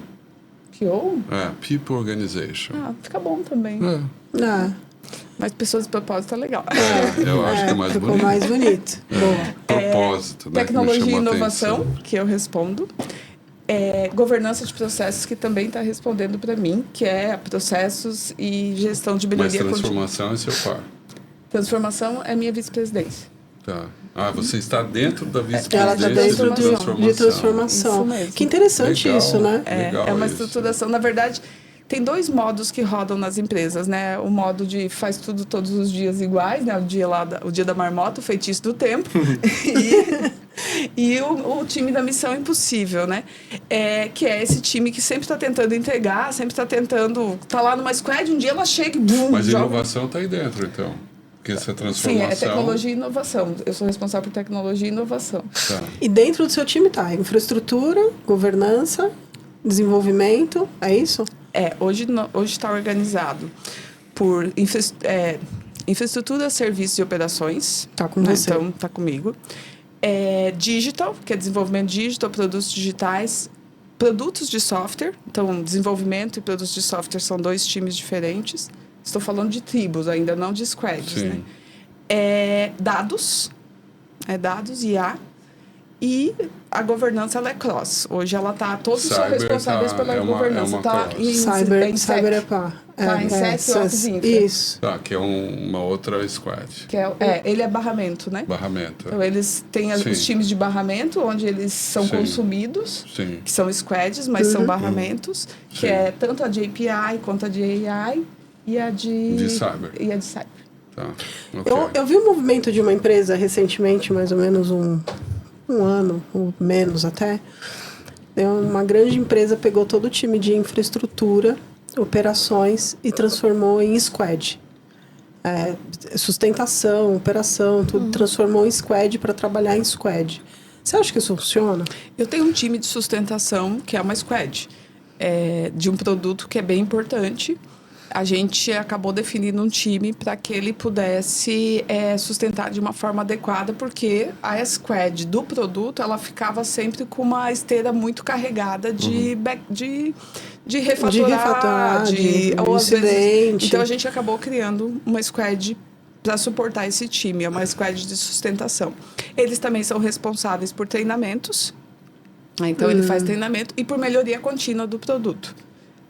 PO? People Organization. Fica bom também. Mas pessoas e propósito é legal. Eu acho que é mais ficou bonito. mais bonito. Boa. Propósito, né? Tecnologia que me e chamou a inovação, atenção. que eu respondo. Governança de processos, que também está respondendo para mim, que é processos e gestão de Mas melhoria contínua. transformação é seu par. Transformação é minha vice-presidência. Tá. Você está dentro da Ela está vice-presidência dentro de transformação. Isso mesmo. Que interessante Legal. isso, né? Legal É uma isso. estruturação. Na verdade, tem 2 modos que rodam nas empresas, né? O modo de faz tudo todos os dias iguais, né? O dia da marmota, o feitiço do tempo. e o time da missão impossível, né? Que é esse time que sempre está tentando entregar, sempre está tentando... Está lá numa squad, um dia ela chega e... Bum, Mas joga. inovação está aí dentro, então. Porque essa Sim, transformação... é tecnologia e inovação. Eu sou responsável por tecnologia e inovação. Tá. E dentro do seu time tá infraestrutura, governança desenvolvimento, é isso? Hoje está organizado por infraestrutura, serviços e operações. Tá com você. Então, tá comigo. Digital, que é desenvolvimento digital, produtos digitais, produtos de software. Então, desenvolvimento e produtos de software são 2 times diferentes. Estou falando de tribos ainda, não de squads, né? Dados, IA. E a governança, ela é cross. Hoje ela tá... Todos são responsáveis pela governança. Cyber é pá. Tá em SecOps Infra. Isso. Tá, que é uma outra squad. Ele é barramento, né? Barramento. Então, eles têm os times de barramento, onde eles são consumidos, que são squads, mas são barramentos, que é tanto a de API quanto a de AI e a de cyber. Tá, okay. Eu vi um movimento de uma empresa recentemente, mais ou menos um ano, ou menos até. Uma grande empresa pegou todo o time de infraestrutura, operações e transformou em squad. Sustentação, operação, tudo transformou em squad para trabalhar em squad. Você acha que isso funciona? Eu tenho um time de sustentação que é uma squad, de um produto que é bem importante. A gente acabou definindo um time para que ele pudesse sustentar de uma forma adequada, porque a squad do produto, ela ficava sempre com uma esteira muito carregada de refatorar, de ou às vezes, incidente. então a gente acabou criando uma squad para suportar esse time, é uma squad de sustentação. Eles também são responsáveis por treinamentos, então ele faz treinamento, e por melhoria contínua do produto.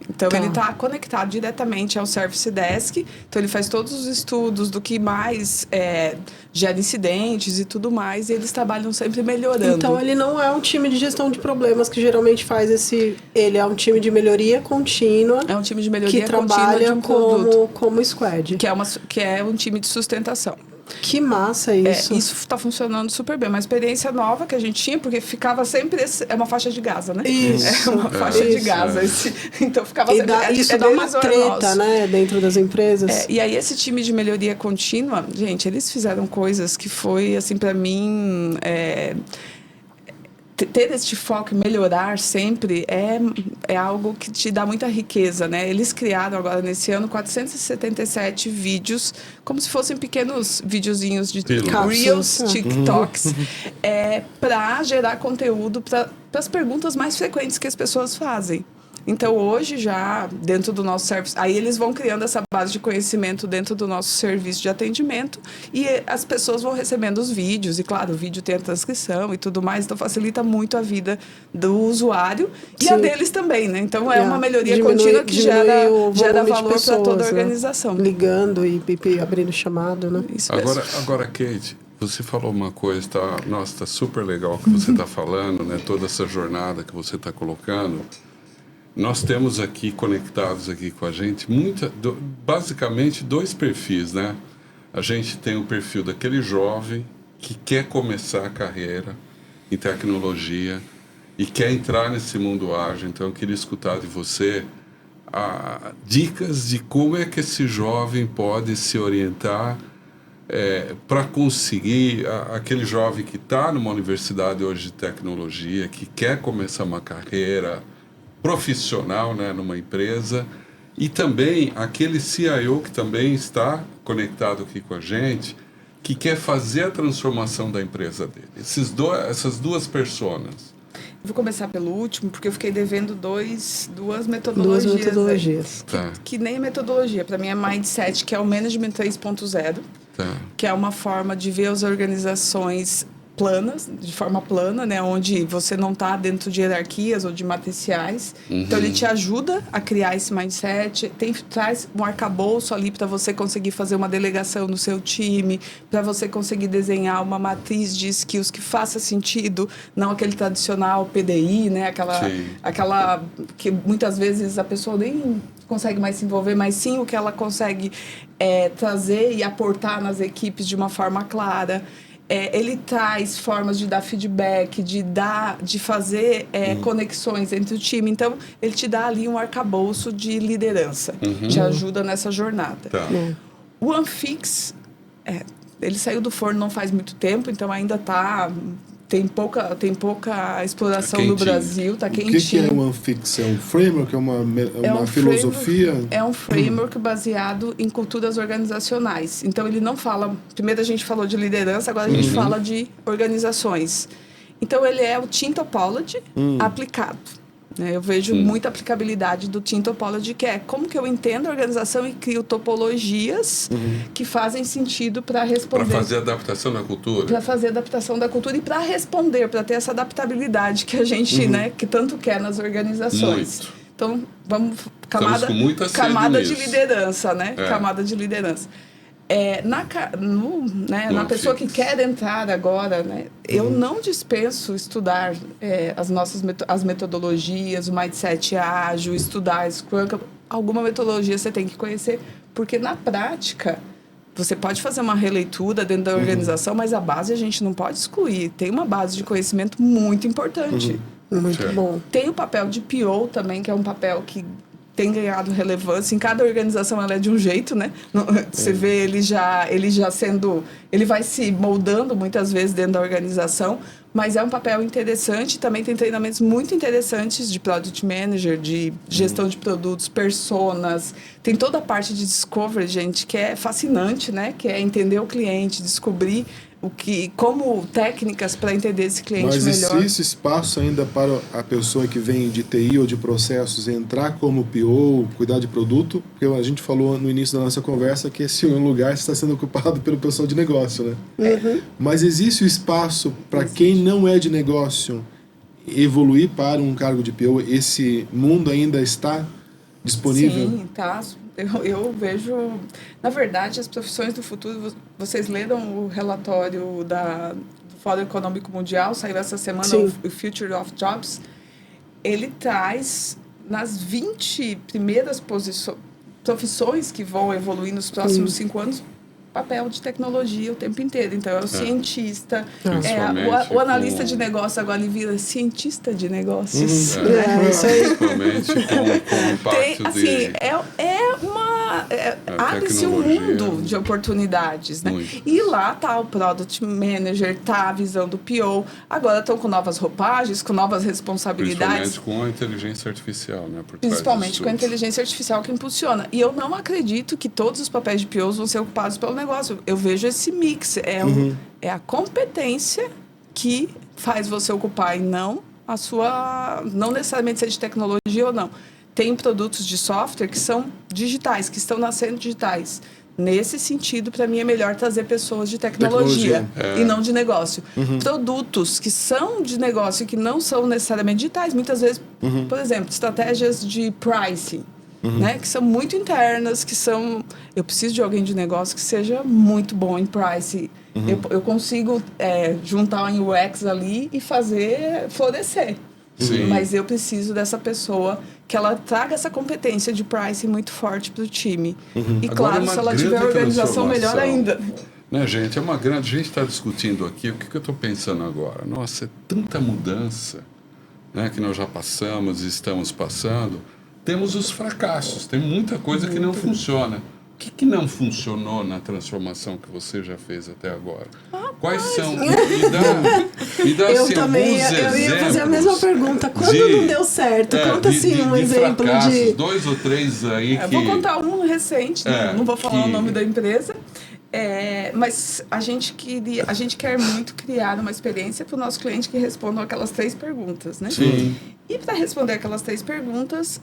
Então, ele está conectado diretamente ao Service Desk. Então, ele faz todos os estudos do que mais gera incidentes e tudo mais. E eles trabalham sempre melhorando. Então, ele não é um time de gestão de problemas que geralmente faz esse... Ele é um time de melhoria contínua. É um time de melhoria que contínua trabalha de um produto. como squad. Que é um time de sustentação. Que massa isso. Isso está funcionando super bem. Uma experiência nova que a gente tinha, porque ficava sempre... É uma faixa de Gaza, né? Isso. É uma faixa de Gaza. Então, ficava sempre... Isso dá uma treta, né? Dentro das empresas. E aí, esse time de melhoria contínua... Gente, eles fizeram coisas que foi, assim, para mim... ter este foco em melhorar sempre é algo que te dá muita riqueza, né? Eles criaram agora nesse ano 477 vídeos, como se fossem pequenos videozinhos de Reels, TikToks, para gerar conteúdo para as perguntas mais frequentes que as pessoas fazem. Então, hoje já, dentro do nosso serviço... Aí, eles vão criando essa base de conhecimento dentro do nosso serviço de atendimento e as pessoas vão recebendo os vídeos. E, claro, o vídeo tem a transcrição e tudo mais. Então, facilita muito a vida do usuário e a deles também, né? Então, é uma melhoria contínua que gera valor para toda a organização. Né? Ligando e abrindo chamado, né? Isso agora, Kate... Você falou uma coisa, tá super legal o que você está falando, né? Toda essa jornada que você está colocando... Nós temos aqui, conectados aqui com a gente, basicamente 2 perfis, né? A gente tem o perfil daquele jovem que quer começar a carreira em tecnologia e quer entrar nesse mundo ágil. Então, eu queria escutar de você dicas de como é que esse jovem pode se orientar para conseguir, aquele jovem que está numa universidade hoje de tecnologia, que quer começar uma carreira profissional, né, numa empresa, e também aquele CIO que também está conectado aqui com a gente, que quer fazer a transformação da empresa dele. Essas 2 personas. Vou começar pelo último, porque eu fiquei devendo duas metodologias. 2 metodologias. Que nem metodologia. Para mim é Mindset, que é o Management 3.0, que é uma forma de ver as organizações planas, de forma plana, né, onde você não está dentro de hierarquias ou de matriciais. Então, ele te ajuda a criar esse mindset, traz um arcabouço ali para você conseguir fazer uma delegação no seu time, para você conseguir desenhar uma matriz de skills que faça sentido, não aquele tradicional PDI, né, aquela que muitas vezes a pessoa nem consegue mais se envolver, mas sim o que ela consegue trazer e aportar nas equipes de uma forma clara. Ele traz formas de dar feedback, de fazer conexões entre o time. Então, ele te dá ali um arcabouço de liderança, te ajuda nessa jornada. O OneFix, ele saiu do forno não faz muito tempo, então ainda tem pouca exploração Tá no quentinho. Brasil, tá O que quentinho. é o OneFix? É um framework? É uma filosofia? É um framework baseado em culturas organizacionais. Então, ele não fala... Primeiro a gente falou de liderança, agora a gente fala de organizações. Então, ele é o Team Topology aplicado. Eu vejo muita aplicabilidade do Team Topology, que é como que eu entendo a organização e crio topologias que fazem sentido para responder. Para fazer adaptação na cultura. Para fazer adaptação da cultura e para responder, para ter essa adaptabilidade que a gente, que tanto quer nas organizações. Muito. Então, vamos... Estamos com muita sede camada de nisso. liderança, né? É. Camada de liderança. Na pessoa que quer entrar agora, né, eu não dispenso estudar as metodologias, o mindset ágil, estudar Scrum. Alguma metodologia você tem que conhecer, porque na prática você pode fazer uma releitura dentro da organização, mas a base a gente não pode excluir. Tem uma base de conhecimento muito importante. Muito bom. Tem o papel de PO também, que é um papel que tem ganhado relevância. Em cada organização ela é de um jeito, né? Você vê ele já sendo... Ele vai se moldando muitas vezes dentro da organização, mas é um papel interessante. Também tem treinamentos muito interessantes de Product Manager, de gestão de produtos, personas. Tem toda a parte de Discovery, gente, que é fascinante, né? Que é entender o cliente, descobrir como técnicas para entender esse cliente melhor. Mas existe espaço ainda para a pessoa que vem de TI ou de processos entrar como PO, cuidar de produto? Porque a gente falou no início da nossa conversa que esse lugar está sendo ocupado pelo pessoal de negócio, né? Mas existe o espaço para quem não é de negócio evoluir para um cargo de PO? Esse mundo ainda está disponível? Sim, tá. Eu vejo... Na verdade, as profissões do futuro... Vocês leram o relatório do Fórum Econômico Mundial, saiu essa semana, o Future of Jobs. Ele traz nas 20 primeiras profissões que vão evoluir nos próximos 5 anos, papel de tecnologia o tempo inteiro. Então, é o cientista, o analista de negócio, agora ele vira cientista de negócios. Isso aí. Principalmente com parte assim, abre-se um mundo de oportunidades, né? Muito. E lá tá o Product Manager, tá a visão do PO. Agora estão com novas roupagens, com novas responsabilidades. Principalmente com a inteligência artificial, né? Principalmente com a inteligência artificial que impulsiona. E eu não acredito que todos os papéis de POs vão ser ocupados pelo negócio. Eu vejo esse mix. É a competência que faz você ocupar e não a sua... Não necessariamente ser de tecnologia ou não. Tem produtos de software que são digitais, que estão nascendo digitais. Nesse sentido, para mim, é melhor trazer pessoas de tecnologia. E não de negócio. Produtos que são de negócio e que não são necessariamente digitais, muitas vezes, por exemplo, estratégias de pricing, né, que são muito internas, que são... Eu preciso de alguém de negócio que seja muito bom em pricing. Eu consigo juntar um UX ali e fazer florescer. Sim. Mas eu preciso dessa pessoa que ela traga essa competência de pricing muito forte para o time. E Agora, claro, se ela tiver a organização, melhor ainda. Né, gente? É uma grande... A gente está discutindo aqui, o que eu estou pensando agora? Nossa, é tanta mudança, né, que nós já passamos e estamos passando. Temos os fracassos, tem muita coisa que não funciona. O que não funcionou na transformação que você já fez até agora? Quais são? Me dá Eu assim, também alguns eu ia fazer a exemplos mesma pergunta. Quando não deu certo? Conta assim um exemplo de... 2 ou 3 aí que... Vou contar um recente, não vou falar o nome da empresa. Mas a gente quer muito criar uma experiência para o nosso cliente que responda aquelas 3 perguntas, né? Sim. E para responder aquelas 3 perguntas,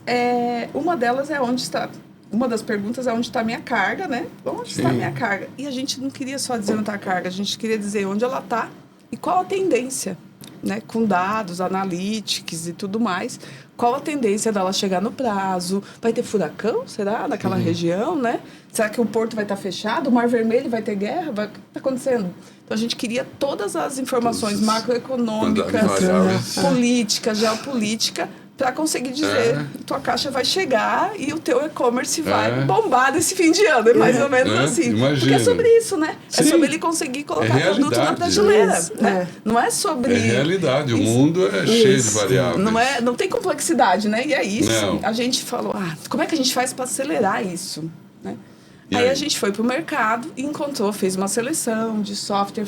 uma delas é onde está... Uma das perguntas é onde está a minha carga, né? Onde está a minha carga? E a gente não queria só dizer onde está a carga, a gente queria dizer onde ela está e qual a tendência, né? Com dados, analytics e tudo mais. Qual a tendência dela chegar no prazo? Vai ter furacão, será? Naquela região, né? Será que o porto vai estar fechado? O Mar Vermelho vai ter guerra? O que está acontecendo? Então, a gente queria todas as informações macroeconômicas, política, geopolítica, para conseguir dizer, tua caixa vai chegar e o teu e-commerce vai bombar nesse fim de ano. É mais ou menos assim. Imagina. Porque é sobre isso, né? Sim. É sobre ele conseguir colocar produto na prateleira. Né? Não é sobre... É realidade. O mundo é cheio de variáveis. Não tem complexidade, né? E é isso. Não. A gente falou, como é que a gente faz para acelerar isso? Né? Aí a gente foi para o mercado e encontrou, fez uma seleção de software,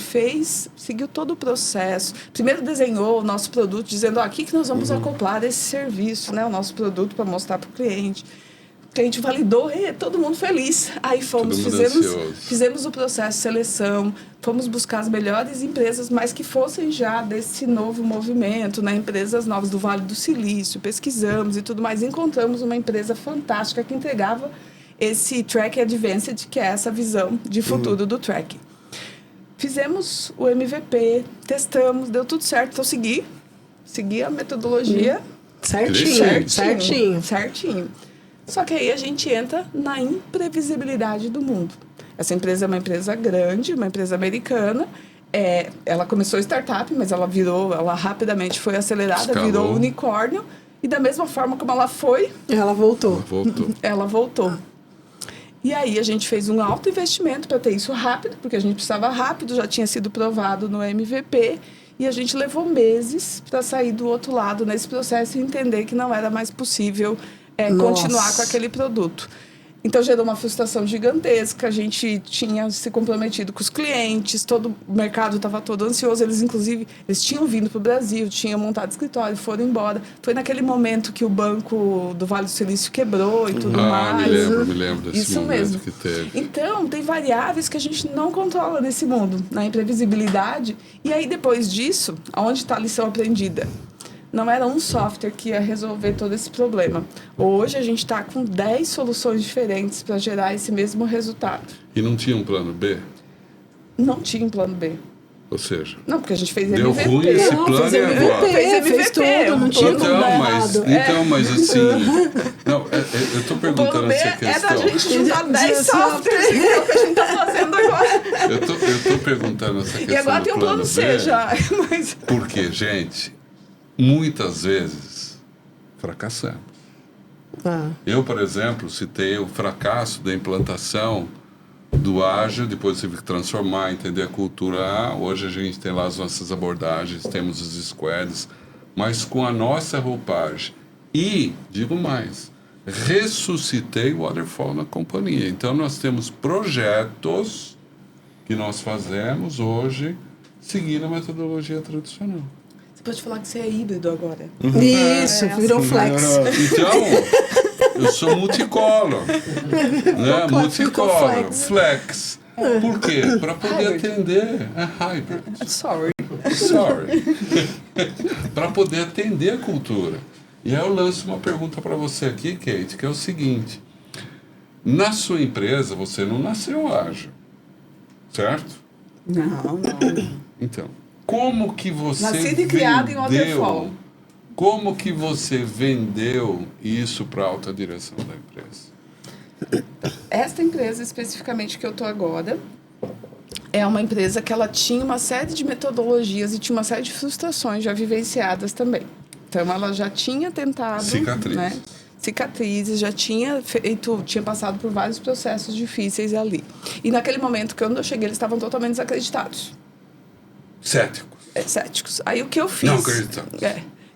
seguiu todo o processo. Primeiro desenhou o nosso produto, dizendo, aqui que nós vamos acoplar esse serviço, né? O nosso produto para mostrar para o cliente. O cliente validou, todo mundo feliz. Aí fizemos o processo de seleção, fomos buscar as melhores empresas, mas que fossem já desse novo movimento, né? Empresas novas do Vale do Silício, pesquisamos e tudo mais. Encontramos uma empresa fantástica que entregava esse Track Advanced, que é essa visão de futuro do Track. Fizemos o MVP, testamos, deu tudo certo. Então, segui a metodologia certinho. Só que aí a gente entra na imprevisibilidade do mundo. Essa empresa é uma empresa grande, uma empresa americana. Ela começou startup, mas ela rapidamente foi acelerada, virou unicórnio. E da mesma forma como ela foi... Ela voltou. E aí a gente fez um alto investimento para ter isso rápido, porque a gente precisava rápido, já tinha sido provado no MVP, e a gente levou meses para sair do outro lado nesse processo e entender que não era mais possível continuar com aquele produto. Então, gerou uma frustração gigantesca. A gente tinha se comprometido com os clientes, todo o mercado estava todo ansioso. Eles tinham vindo para o Brasil, tinham montado escritório, foram embora. Foi naquele momento que o banco do Vale do Silício quebrou e tudo mais. Me lembro desse Isso momento mesmo. que teve. Então, tem variáveis que a gente não controla nesse mundo, na imprevisibilidade. E aí, depois disso, aonde está a lição aprendida? Não era um software que ia resolver todo esse problema. Hoje a gente está com 10 soluções diferentes para gerar esse mesmo resultado. E não tinha um plano B? Não tinha um plano B. Ou seja... Não, porque a gente fez deu MVP. Ruim esse plano e agora? Fez tudo, não tinha tudo errado. Mas assim... Não, eu estou perguntando essa questão. É da gente juntar 10 softwares, que é o que a gente está fazendo agora. Eu estou perguntando essa questão. E agora tem um plano C já. Mas... Porque, gente... Muitas vezes fracassamos. Eu, por exemplo, citei o fracasso da implantação do ágil, depois tive que transformar, entender a cultura. Hoje a gente tem lá as nossas abordagens, temos os squads, mas com a nossa roupagem. E, digo mais, ressuscitei o Waterfall na companhia. Então, nós temos projetos que nós fazemos hoje seguindo a metodologia tradicional. Pode falar que você é híbrido agora. Isso, virou flex. Então, eu sou multicolor. Né? Multicolor, flex. Por quê? Para poder atender. Hybrid. Sorry. Para poder atender a cultura. E aí eu lanço uma pergunta para você aqui, Kate, que é o seguinte. Na sua empresa, você não nasceu ágil, certo? Não. Então... Como que você nascido e criado em Waterfall. Como que você vendeu isso para a alta direção da empresa? Esta empresa, especificamente que eu estou agora, é uma empresa que ela tinha uma série de metodologias e tinha uma série de frustrações já vivenciadas também. Então, ela já tinha tentado... Cicatrizes, já tinha passado por vários processos difíceis ali. E naquele momento que eu cheguei, eles estavam totalmente desacreditados. Céticos. Aí o que eu fiz... Não acreditamos.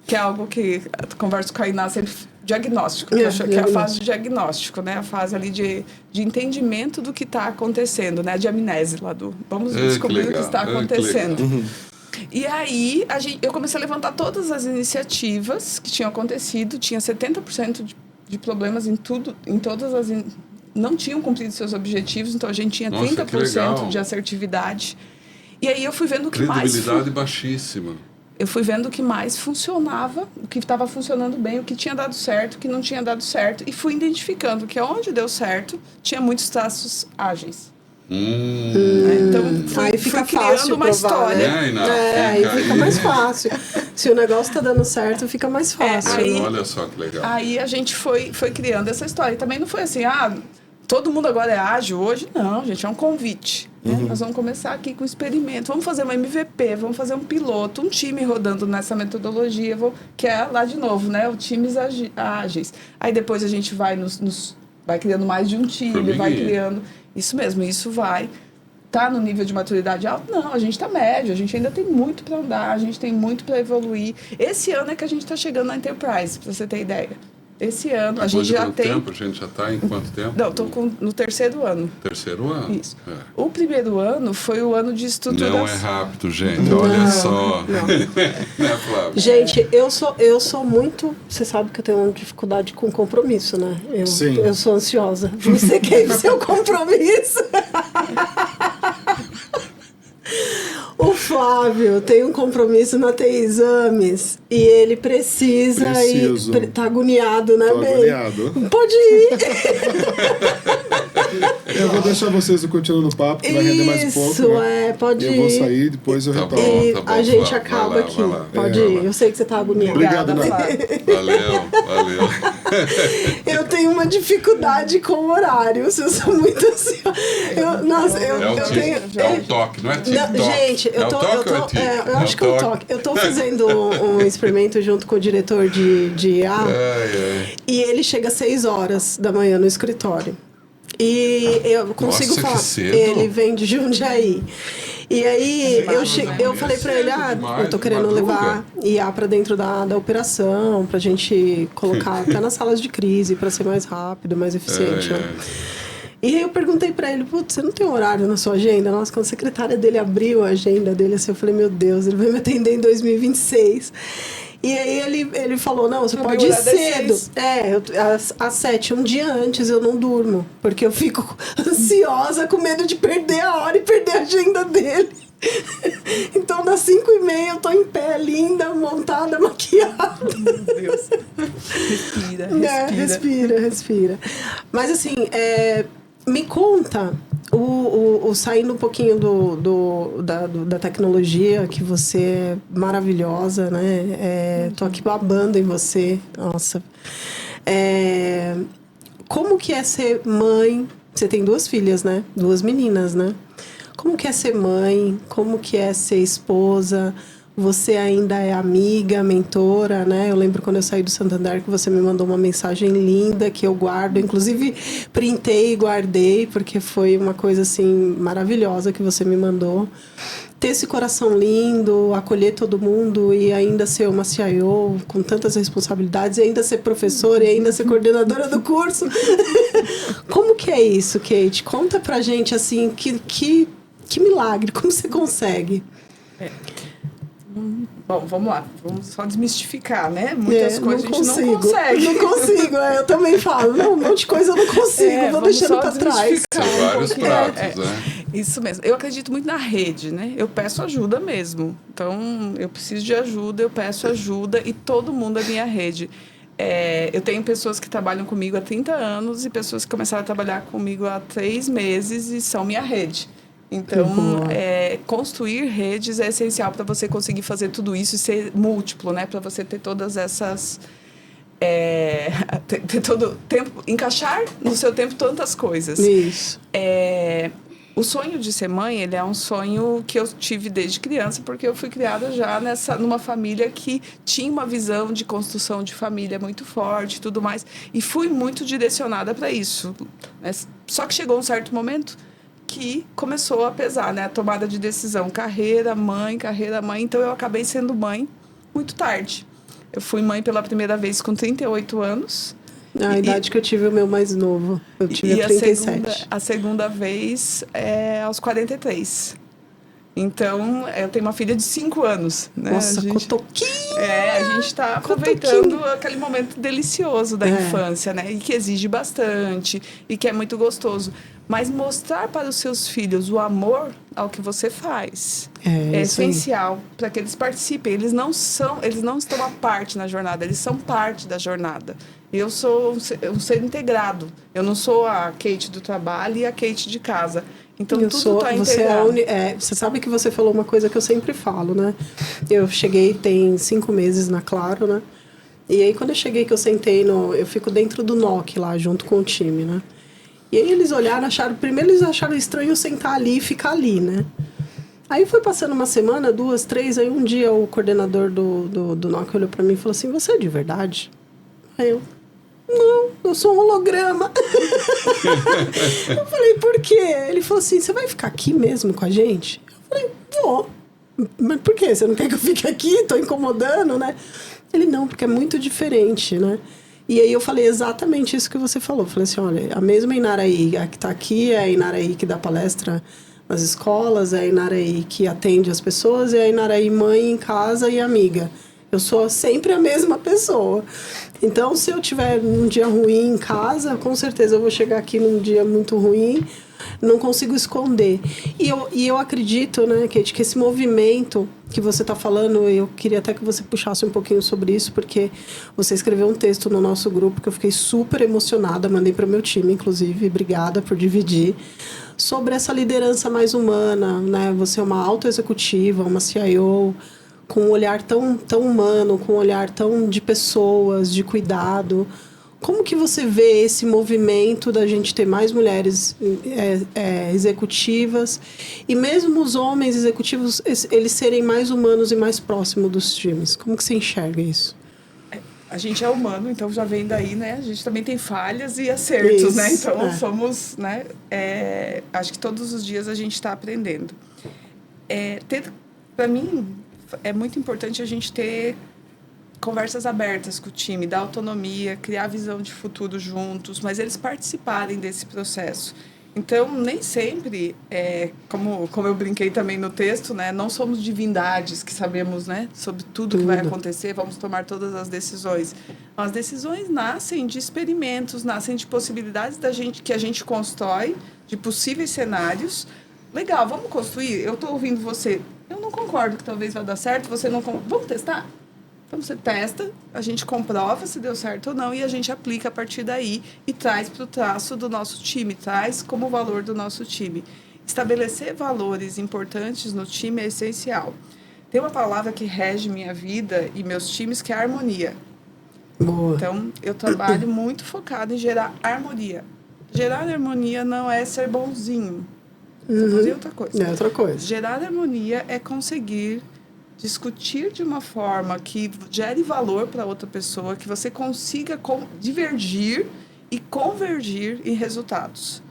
Que é algo que eu converso com a Iná sempre, diagnóstico, que é a fase de diagnóstico, né? A fase ali de entendimento do que está acontecendo, né? De amnésia lá do... Vamos descobrir o que está acontecendo. E aí, eu comecei a levantar todas as iniciativas que tinham acontecido, tinha 70% de problemas em todas as... Não tinham cumprido seus objetivos, então a gente tinha 30% de assertividade. E aí eu fui vendo o que mais... Credibilidade baixíssima. Eu fui vendo o que mais funcionava, o que estava funcionando bem, o que tinha dado certo, o que não tinha dado certo. E fui identificando que onde deu certo, tinha muitos traços ágeis. Então, aí fica fui fácil criando uma história. Aí fica mais fácil. Se o negócio está dando certo, fica mais fácil. Olha só que legal. Aí a gente foi criando essa história. E também não foi assim, todo mundo agora é ágil hoje? Não, gente, é um convite. Nós vamos começar aqui com um experimento. Vamos fazer um MVP, vamos fazer um piloto, um time rodando nessa metodologia, que é lá de novo, né? O times ágeis. Aí depois a gente vai vai criando mais de um time, vai criando... Isso mesmo, isso vai... Tá no nível de maturidade alto? Não, a gente está médio, a gente ainda tem muito para andar, a gente tem muito para evoluir. Esse ano é que a gente está chegando na Enterprise, para você ter ideia. Esse ano, a Depois gente de já quanto tem... tempo? A gente já está em quanto tempo? Não, estou no 3º ano. 3º ano? Isso. O 1º ano foi o ano de estruturação. Não é rápido, gente. Olha só. Né, Flávia? Gente, eu sou muito... Você sabe que eu tenho uma dificuldade com compromisso, né? Sim. Eu sou ansiosa. Você quer o seu compromisso? O Flávio tem um compromisso na TI Exames e ele precisa Preciso. ir. Tá agoniado, né, Tô bem? agoniado. Pode ir. Eu vou deixar vocês continuando no papo, que vai render mais um pouco. Isso, né? pode ir. Eu vou sair, depois eu Tá retorno. bom. E a gente Flávio. acaba Vai lá, aqui. vai lá. Pode É, ir. vai lá. Eu sei que você tá agoniado. Obrigado, né? Flávio. Valeu. Eu tenho uma dificuldade com o horário. Eu sou muito assim. Nossa, É o eu tic- tenho. é o toque, não é TikTok? Não, gente, é o toque ou é tic? eu acho que é o toque. Eu tô fazendo um experimento junto com o diretor de IA e ele chega às 6 horas da manhã no escritório. E eu consigo Nossa, que falar. cedo. Ele vem de Jundiaí. E aí eu falei pra ele, demais, eu tô querendo madruga. levar IA pra dentro da operação, pra gente colocar até nas salas de crise, pra ser mais rápido, mais eficiente, né? E aí eu perguntei pra ele, putz, você não tem horário na sua agenda? Nossa, quando a secretária dele abriu a agenda dele, assim, eu falei, meu Deus, ele vai me atender em 2026. E aí ele falou, não, você pode ir cedo. Às 7, um dia antes eu não durmo, porque eu fico ansiosa, com medo de perder a hora e perder a agenda dele. Então, das 5h30 eu tô em pé, linda, montada, maquiada. Meu Deus. Respira. Mas assim, me conta, saindo um pouquinho da tecnologia, que você é maravilhosa, né? Tô aqui babando em você. Nossa. Como que é ser mãe? Você tem 2 filhas, né? 2 meninas, né? Como que é ser mãe? Como que é ser esposa? Você ainda é amiga, mentora, né? Eu lembro quando eu saí do Santander que você me mandou uma mensagem linda que eu guardo. Inclusive, printei e guardei, porque foi uma coisa, assim, maravilhosa que você me mandou. Ter esse coração lindo, acolher todo mundo e ainda ser uma CIO com tantas responsabilidades, e ainda ser professora e ainda ser coordenadora do curso. Como que é isso, Kate? Conta pra gente, assim, que milagre, como você consegue? Bom, vamos lá. Vamos só desmistificar, né? Muitas coisas a gente não consegue. Não consigo, eu também falo. Não, um monte de coisa eu não consigo, vou deixando pra trás. São vários pratos, né? Isso mesmo. Eu acredito muito na rede, né? Eu peço ajuda mesmo. Então, eu preciso de ajuda, eu peço ajuda e todo mundo é minha rede. Eu tenho pessoas que trabalham comigo há 30 anos e pessoas que começaram a trabalhar comigo há 3 meses e são minha rede. Então, construir redes é essencial para você conseguir fazer tudo isso e ser múltiplo, né? Para você ter todas essas... ter todo tempo... Encaixar no seu tempo tantas coisas. Isso. O sonho de ser mãe, ele é um sonho que eu tive desde criança, porque eu fui criada já numa família que tinha uma visão de construção de família muito forte e tudo mais. E fui muito direcionada para isso, né? Só que chegou um certo momento que começou a pesar, né? A tomada de decisão, carreira, mãe. Então, eu acabei sendo mãe muito tarde. Eu fui mãe pela primeira vez com 38 anos. A idade que eu tive o meu mais novo. Eu tive 37. A segunda vez aos 43. Então, eu tenho uma filha de 5 anos. Né? Nossa, cotoquinho! A gente está aproveitando aquele momento delicioso da infância, né? E que exige bastante, e que é muito gostoso. Mas mostrar para os seus filhos o amor ao que você faz é essencial para que eles participem. Eles não estão à parte na jornada, eles são parte da jornada. Eu sou um ser integrado. Eu não sou a Kate do trabalho e a Kate de casa. Então, tudo está integrado. Você sabe que você falou uma coisa que eu sempre falo, né? Eu cheguei tem 5 meses na Claro, né? E aí, quando eu cheguei, que eu sentei eu fico dentro do NOC lá, junto com o time, né? E aí eles olharam, primeiro eles acharam estranho eu sentar ali e ficar ali, né? Aí foi passando uma semana, 2, 3, aí um dia o coordenador do NOC olhou pra mim e falou assim, você é de verdade? Aí eu sou um holograma. Eu falei, por quê? Ele falou assim, você vai ficar aqui mesmo com a gente? Eu falei, vou. Mas por quê? Você não quer que eu fique aqui? Tô incomodando, né? Ele, não, porque é muito diferente, né? E aí eu falei exatamente isso que você falou. Falei assim, olha, a mesma Inaraí, a que está aqui, é a Inaraí que dá palestra nas escolas, é a Inaraí que atende as pessoas, é a Inaraí mãe em casa e amiga. Eu sou sempre a mesma pessoa. Então, se eu tiver um dia ruim em casa, com certeza eu vou chegar aqui num dia muito ruim, não consigo esconder. E eu acredito, né, Kate, que esse movimento que você está falando, eu queria até que você puxasse um pouquinho sobre isso, porque você escreveu um texto no nosso grupo que eu fiquei super emocionada, mandei para o meu time, inclusive, obrigada por dividir, sobre essa liderança mais humana, né? Você é uma autoexecutiva, uma CIO, com um olhar tão humano, com um olhar tão de pessoas, de cuidado. Como que você vê esse movimento da gente ter mais mulheres executivas e mesmo os homens executivos, eles serem mais humanos e mais próximos dos times? Como que você enxerga isso? A gente é humano, então já vem daí, né? A gente também tem falhas e acertos, isso, né? Então somos, né? Acho que todos os dias a gente está aprendendo. Para mim, é muito importante a gente ter conversas abertas com o time, dar autonomia, criar visão de futuro juntos, mas eles participarem desse processo. Então, nem sempre, como eu brinquei também no texto, né, não somos divindades que sabemos, né, sobre tudo que vai acontecer, vamos tomar todas as decisões. As decisões nascem de experimentos, nascem de possibilidades que a gente constrói, de possíveis cenários. Legal, vamos construir? Eu estou ouvindo você. Eu não concordo que talvez vai dar certo, você não concorda. Vamos testar? Então, você testa, a gente comprova se deu certo ou não e a gente aplica a partir daí e traz para o traço do nosso time, traz como valor do nosso time. Estabelecer valores importantes no time é essencial. Tem uma palavra que rege minha vida e meus times, que é harmonia. Boa. Então, eu trabalho muito focado em gerar harmonia. Gerar harmonia não é ser bonzinho. Ser bonzinho é outra coisa. É outra coisa. Gerar harmonia é conseguir discutir de uma forma que gere valor para outra pessoa, que você consiga divergir e convergir em resultados.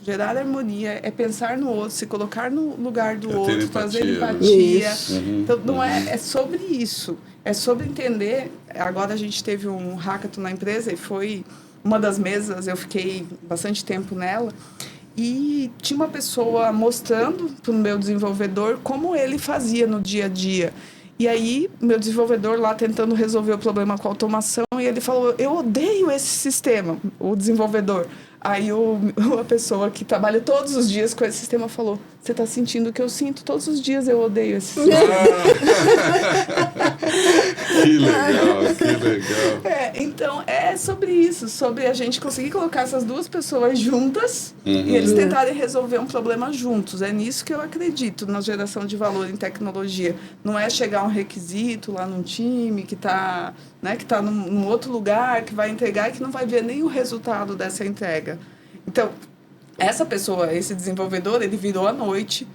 Gerar harmonia é pensar no outro, se colocar no lugar do outro, fazer empatia. Então, não é sobre isso. É sobre entender. Agora a gente teve um hackathon na empresa e foi uma das mesas, eu fiquei bastante tempo nela. E tinha uma pessoa mostrando para o meu desenvolvedor como ele fazia no dia a dia. E aí, meu desenvolvedor lá tentando resolver o problema com a automação, e ele falou, eu odeio esse sistema, o desenvolvedor. Aí a pessoa que trabalha todos os dias com esse sistema falou, você está sentindo o que eu sinto? Todos os dias eu odeio esse sistema. Que legal, que legal. Então, é sobre isso, sobre a gente conseguir colocar essas duas pessoas juntas e eles tentarem resolver um problema juntos. É nisso que eu acredito, na geração de valor em tecnologia. Não é chegar um requisito lá num time que está, né, que tá num outro lugar, que vai entregar e que não vai ver nem o resultado dessa entrega. Então, essa pessoa, esse desenvolvedor, ele virou à noite,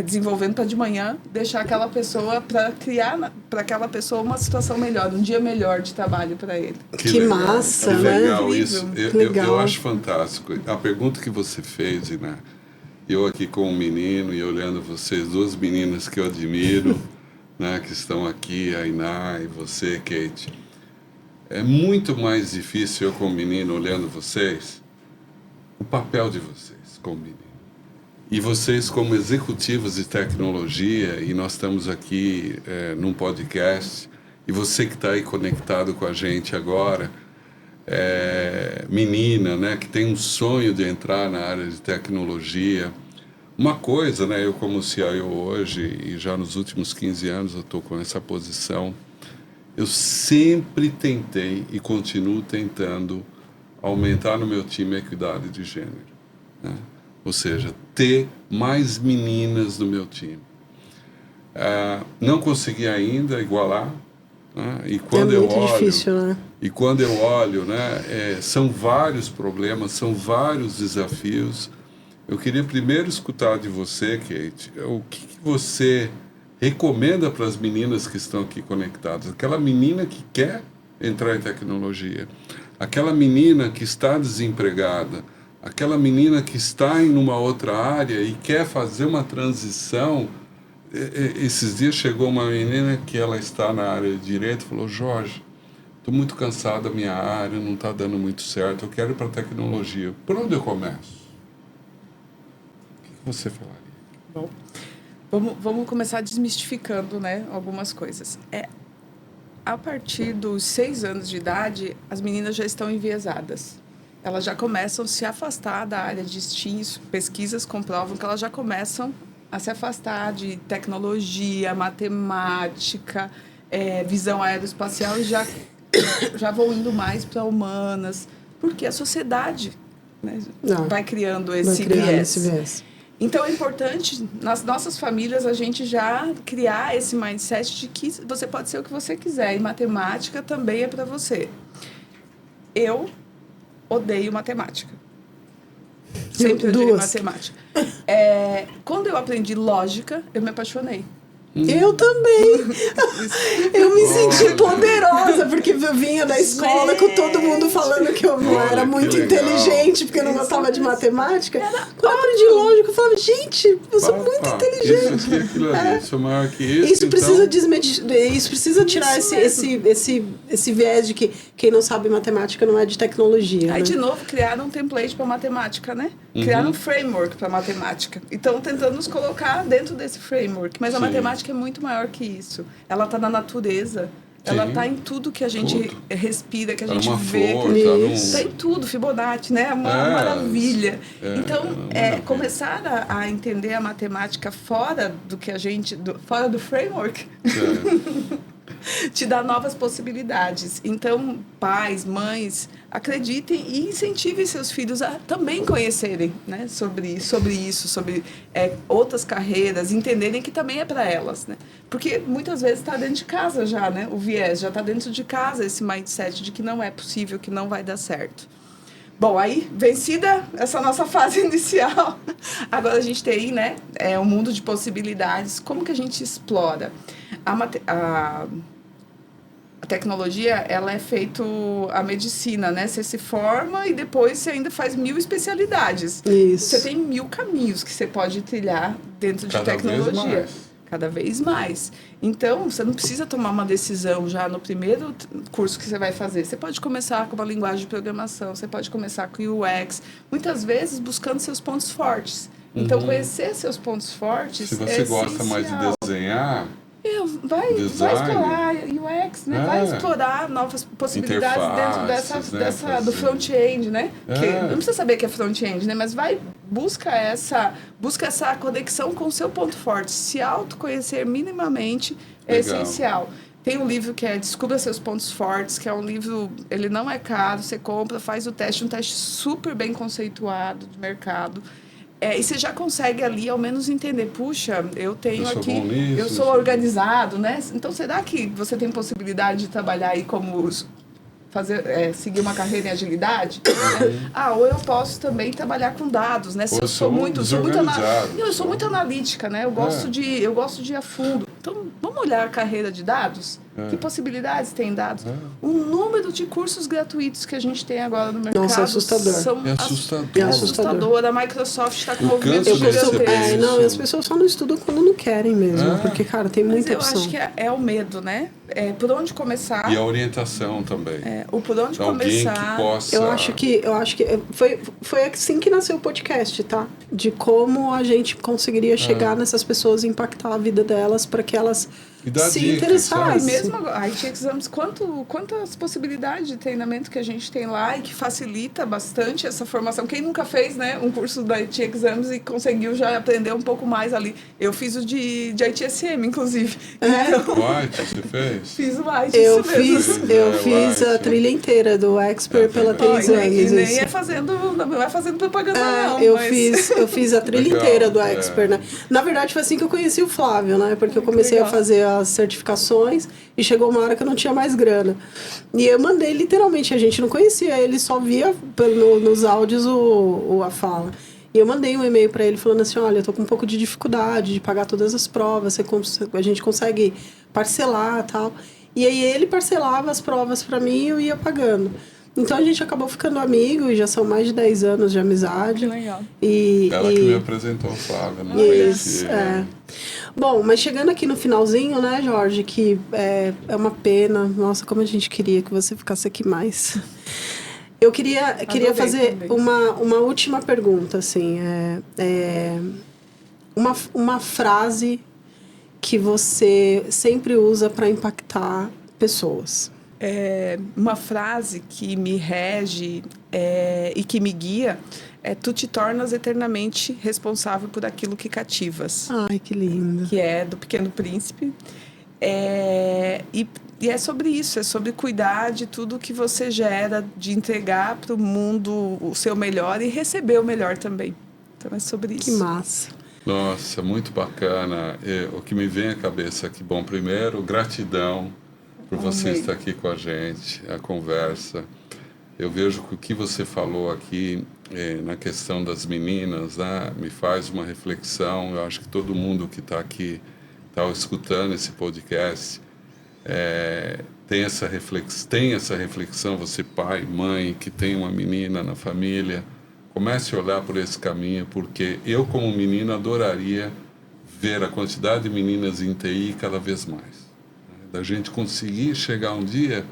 desenvolvendo para de manhã, deixar aquela pessoa, para criar para aquela pessoa uma situação melhor, um dia melhor de trabalho para ele. Que legal, massa, que né? Legal isso. Eu acho fantástico. A pergunta que você fez, né? Eu aqui com um menino e olhando vocês, duas meninas que eu admiro, né, que estão aqui, a Iná e você, Kate. É muito mais difícil eu como menino olhando vocês, o papel de vocês como menino. E vocês como executivos de tecnologia, e nós estamos aqui num podcast, e você que está aí conectado com a gente agora, menina, né, que tem um sonho de entrar na área de tecnologia. Uma coisa, né, eu como CIO hoje, e já nos últimos 15 anos eu estou com essa posição, eu sempre tentei e continuo tentando aumentar no meu time a equidade de gênero, né? Ou seja, ter mais meninas no meu time. Não consegui ainda igualar, né? E quando eu olho, difícil, né? E quando eu olho, né, são vários problemas, são vários desafios. Eu queria primeiro escutar de você, Kate, o que você recomenda para as meninas que estão aqui conectadas? Aquela menina que quer entrar em tecnologia, aquela menina que está desempregada, aquela menina que está em uma outra área e quer fazer uma transição. Esses dias chegou uma menina que ela está na área de direito e falou, Jorge, estou muito cansado da minha área, não está dando muito certo, eu quero ir para a tecnologia. Por onde eu começo? O que você falaria? Bom, vamos começar desmistificando, né, algumas coisas. A partir dos 6 anos de idade, as meninas já estão enviesadas. Elas já começam a se afastar da área de STEAM. Pesquisas comprovam que elas já começam a se afastar de tecnologia, matemática, visão aeroespacial, e já vão indo mais para humanas, porque a sociedade, né, vai criando esse viés. Então, é importante, nas nossas famílias, a gente já criar esse mindset de que você pode ser o que você quiser. E matemática também é para você. Eu odeio matemática. Sempre odiei matemática. Quando eu aprendi lógica, eu me apaixonei. Eu também. Eu me senti poderosa, porque eu vinha da escola com todo mundo falando que eu não era muito inteligente, porque eu não gostava de matemática. Quando eu aprendi lógica, eu falava, gente, eu sou muito inteligente. Isso aqui, aquilo ali, sou maior que isso. Isso precisa tirar esse viés de que quem não sabe matemática não é de tecnologia. Aí, né? de novo, criaram um template para matemática, né? Criaram um framework para matemática. Então, tentando nos colocar dentro desse framework. Mas a matemática é muito maior que isso. Ela está na natureza. Sim. Ela está em tudo que a gente respira, que a gente vê. Está em tudo, Fibonacci, né? Uma maravilha. Então, começar a entender a matemática fora do que a gente... fora do framework. Te dá novas possibilidades. Então, pais, mães, acreditem e incentivem seus filhos a também conhecerem, né, sobre isso, sobre outras carreiras, entenderem que também é para elas, né? Porque muitas vezes está dentro de casa já, né? O viés já está dentro de casa, esse mindset de que não é possível, que não vai dar certo. Bom, aí, vencida essa nossa fase inicial, agora a gente tem, né, um mundo de possibilidades. Como que a gente explora? A tecnologia, ela é feito a medicina, né? Você se forma e depois você ainda faz 1000 especialidades. Isso. Você tem 1000 caminhos que você pode trilhar dentro de tecnologia. Cada vez mais. Então, você não precisa tomar uma decisão já no primeiro curso que você vai fazer. Você pode começar com uma linguagem de programação, você pode começar com UX, muitas vezes buscando seus pontos fortes. Então, conhecer seus pontos fortes se você gosta mais de desenhar... Vai explorar UX, né? Vai explorar novas possibilidades dentro do front-end, né? Que não precisa saber que é front-end, né? Mas busca essa conexão com o seu ponto forte. Se autoconhecer minimamente é essencial. Tem um livro que é Descubra Seus Pontos Fortes, que é um livro, ele não é caro, você compra, faz o teste, um teste super bem conceituado de mercado. E você já consegue ali, ao menos, entender, puxa, eu tenho aqui, eu sou organizado, né? Então, será que você tem possibilidade de trabalhar aí como seguir uma carreira em agilidade? Ou eu posso também trabalhar com dados, né? Eu sou muito analítica, né? Eu gosto de ir a fundo. Então, vamos olhar a carreira de dados? Que possibilidades tem dados? O número de cursos gratuitos que a gente tem agora no mercado. Nossa, é assustador. É assustador. A Microsoft está com o movimento de e as pessoas só não estudam quando não querem mesmo. Porque, cara, tem muita opção. Eu acho que é o medo, né? Por onde começar. E a orientação também. Por onde começar. Que possa... Eu acho que foi assim que nasceu o podcast, tá? De como a gente conseguiria chegar nessas pessoas e impactar a vida delas para que elas se interessassem. Mesmo a IT Exams, quantas possibilidades de treinamento que a gente tem lá e que facilita bastante essa formação. Quem nunca fez, né, um curso da IT Exams e conseguiu já aprender um pouco mais ali? Eu fiz o de ITSM, inclusive. Então, você fez? Fiz o IT. Eu fiz a trilha inteira do Expert pela TIS Exams. Não vai fazendo propaganda, não. Eu fiz a trilha inteira do Expert, né? Na verdade, foi assim que eu conheci o Flávio, né? Porque eu comecei a fazer as certificações e chegou uma hora que eu não tinha mais grana. E eu mandei, literalmente, a gente não conhecia, ele só via nos áudios a fala. E eu mandei um e-mail para ele falando assim, olha, eu tô com um pouco de dificuldade de pagar todas as provas, a gente consegue parcelar e tal. E aí ele parcelava as provas para mim e eu ia pagando. Então a gente acabou ficando amigo e já são mais de 10 anos de amizade. Que legal. Ela que me apresentou o Flávio, não Isso, Bom, mas chegando aqui no finalzinho, né, Jorge, que é uma pena. Nossa, como a gente queria que você ficasse aqui mais. Eu queria fazer uma última pergunta, assim. Uma frase que você sempre usa para impactar pessoas. Uma frase que me rege e que me guia é: tu te tornas eternamente responsável por aquilo que cativas. Ai, que lindo. Que é do Pequeno Príncipe. E é sobre isso, é sobre cuidar de tudo que você gera, de entregar para o mundo o seu melhor e receber o melhor também. Então é sobre isso. Que massa. Nossa, muito bacana. O que me vem à cabeça aqui, bom, primeiro, gratidão por você estar aqui com a gente, a conversa. Eu vejo que o que você falou aqui na questão das meninas, né, me faz uma reflexão. Eu acho que todo mundo que está aqui, está escutando esse podcast, tem essa reflexão, você pai, mãe, que tem uma menina na família, comece a olhar por esse caminho, porque eu, como menino, adoraria ver a quantidade de meninas em TI cada vez mais. Né? Da gente conseguir chegar um dia,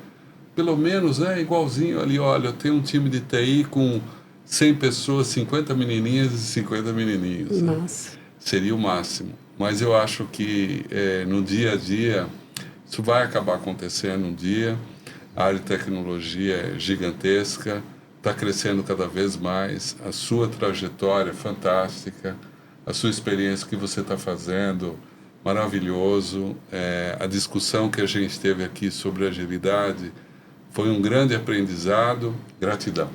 pelo menos igualzinho ali, olha, eu tenho um time de TI com 100 pessoas, 50 menininhas e 50 menininhos. Nossa. Né? Seria o máximo. Mas eu acho que no dia a dia, isso vai acabar acontecendo um dia. A área de tecnologia é gigantesca, está crescendo cada vez mais, a sua trajetória é fantástica, a sua experiência que você está fazendo, maravilhoso. A discussão que a gente teve aqui sobre agilidade foi um grande aprendizado. Gratidão.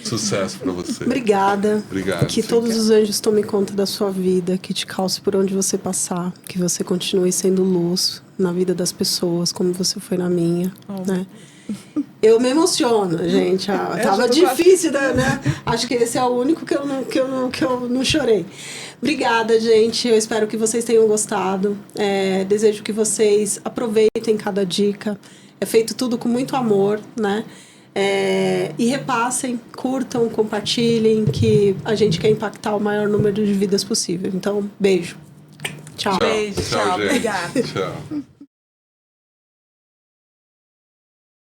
Sucesso para você. Obrigada. Obrigado. Que todos os anjos tomem conta da sua vida, que te calce por onde você passar, que você continue sendo luz na vida das pessoas, como você foi na minha, né? Eu me emociono, gente. Tava difícil, né? Acho que esse é o único que eu não chorei. Obrigada, gente. Eu espero que vocês tenham gostado. Desejo que vocês aproveitem cada dica. É feito tudo com muito amor, né? E repassem, curtam, compartilhem, que a gente quer impactar o maior número de vidas possível. Então, beijo. Tchau. Beijo, tchau. Gente. Obrigada. Tchau.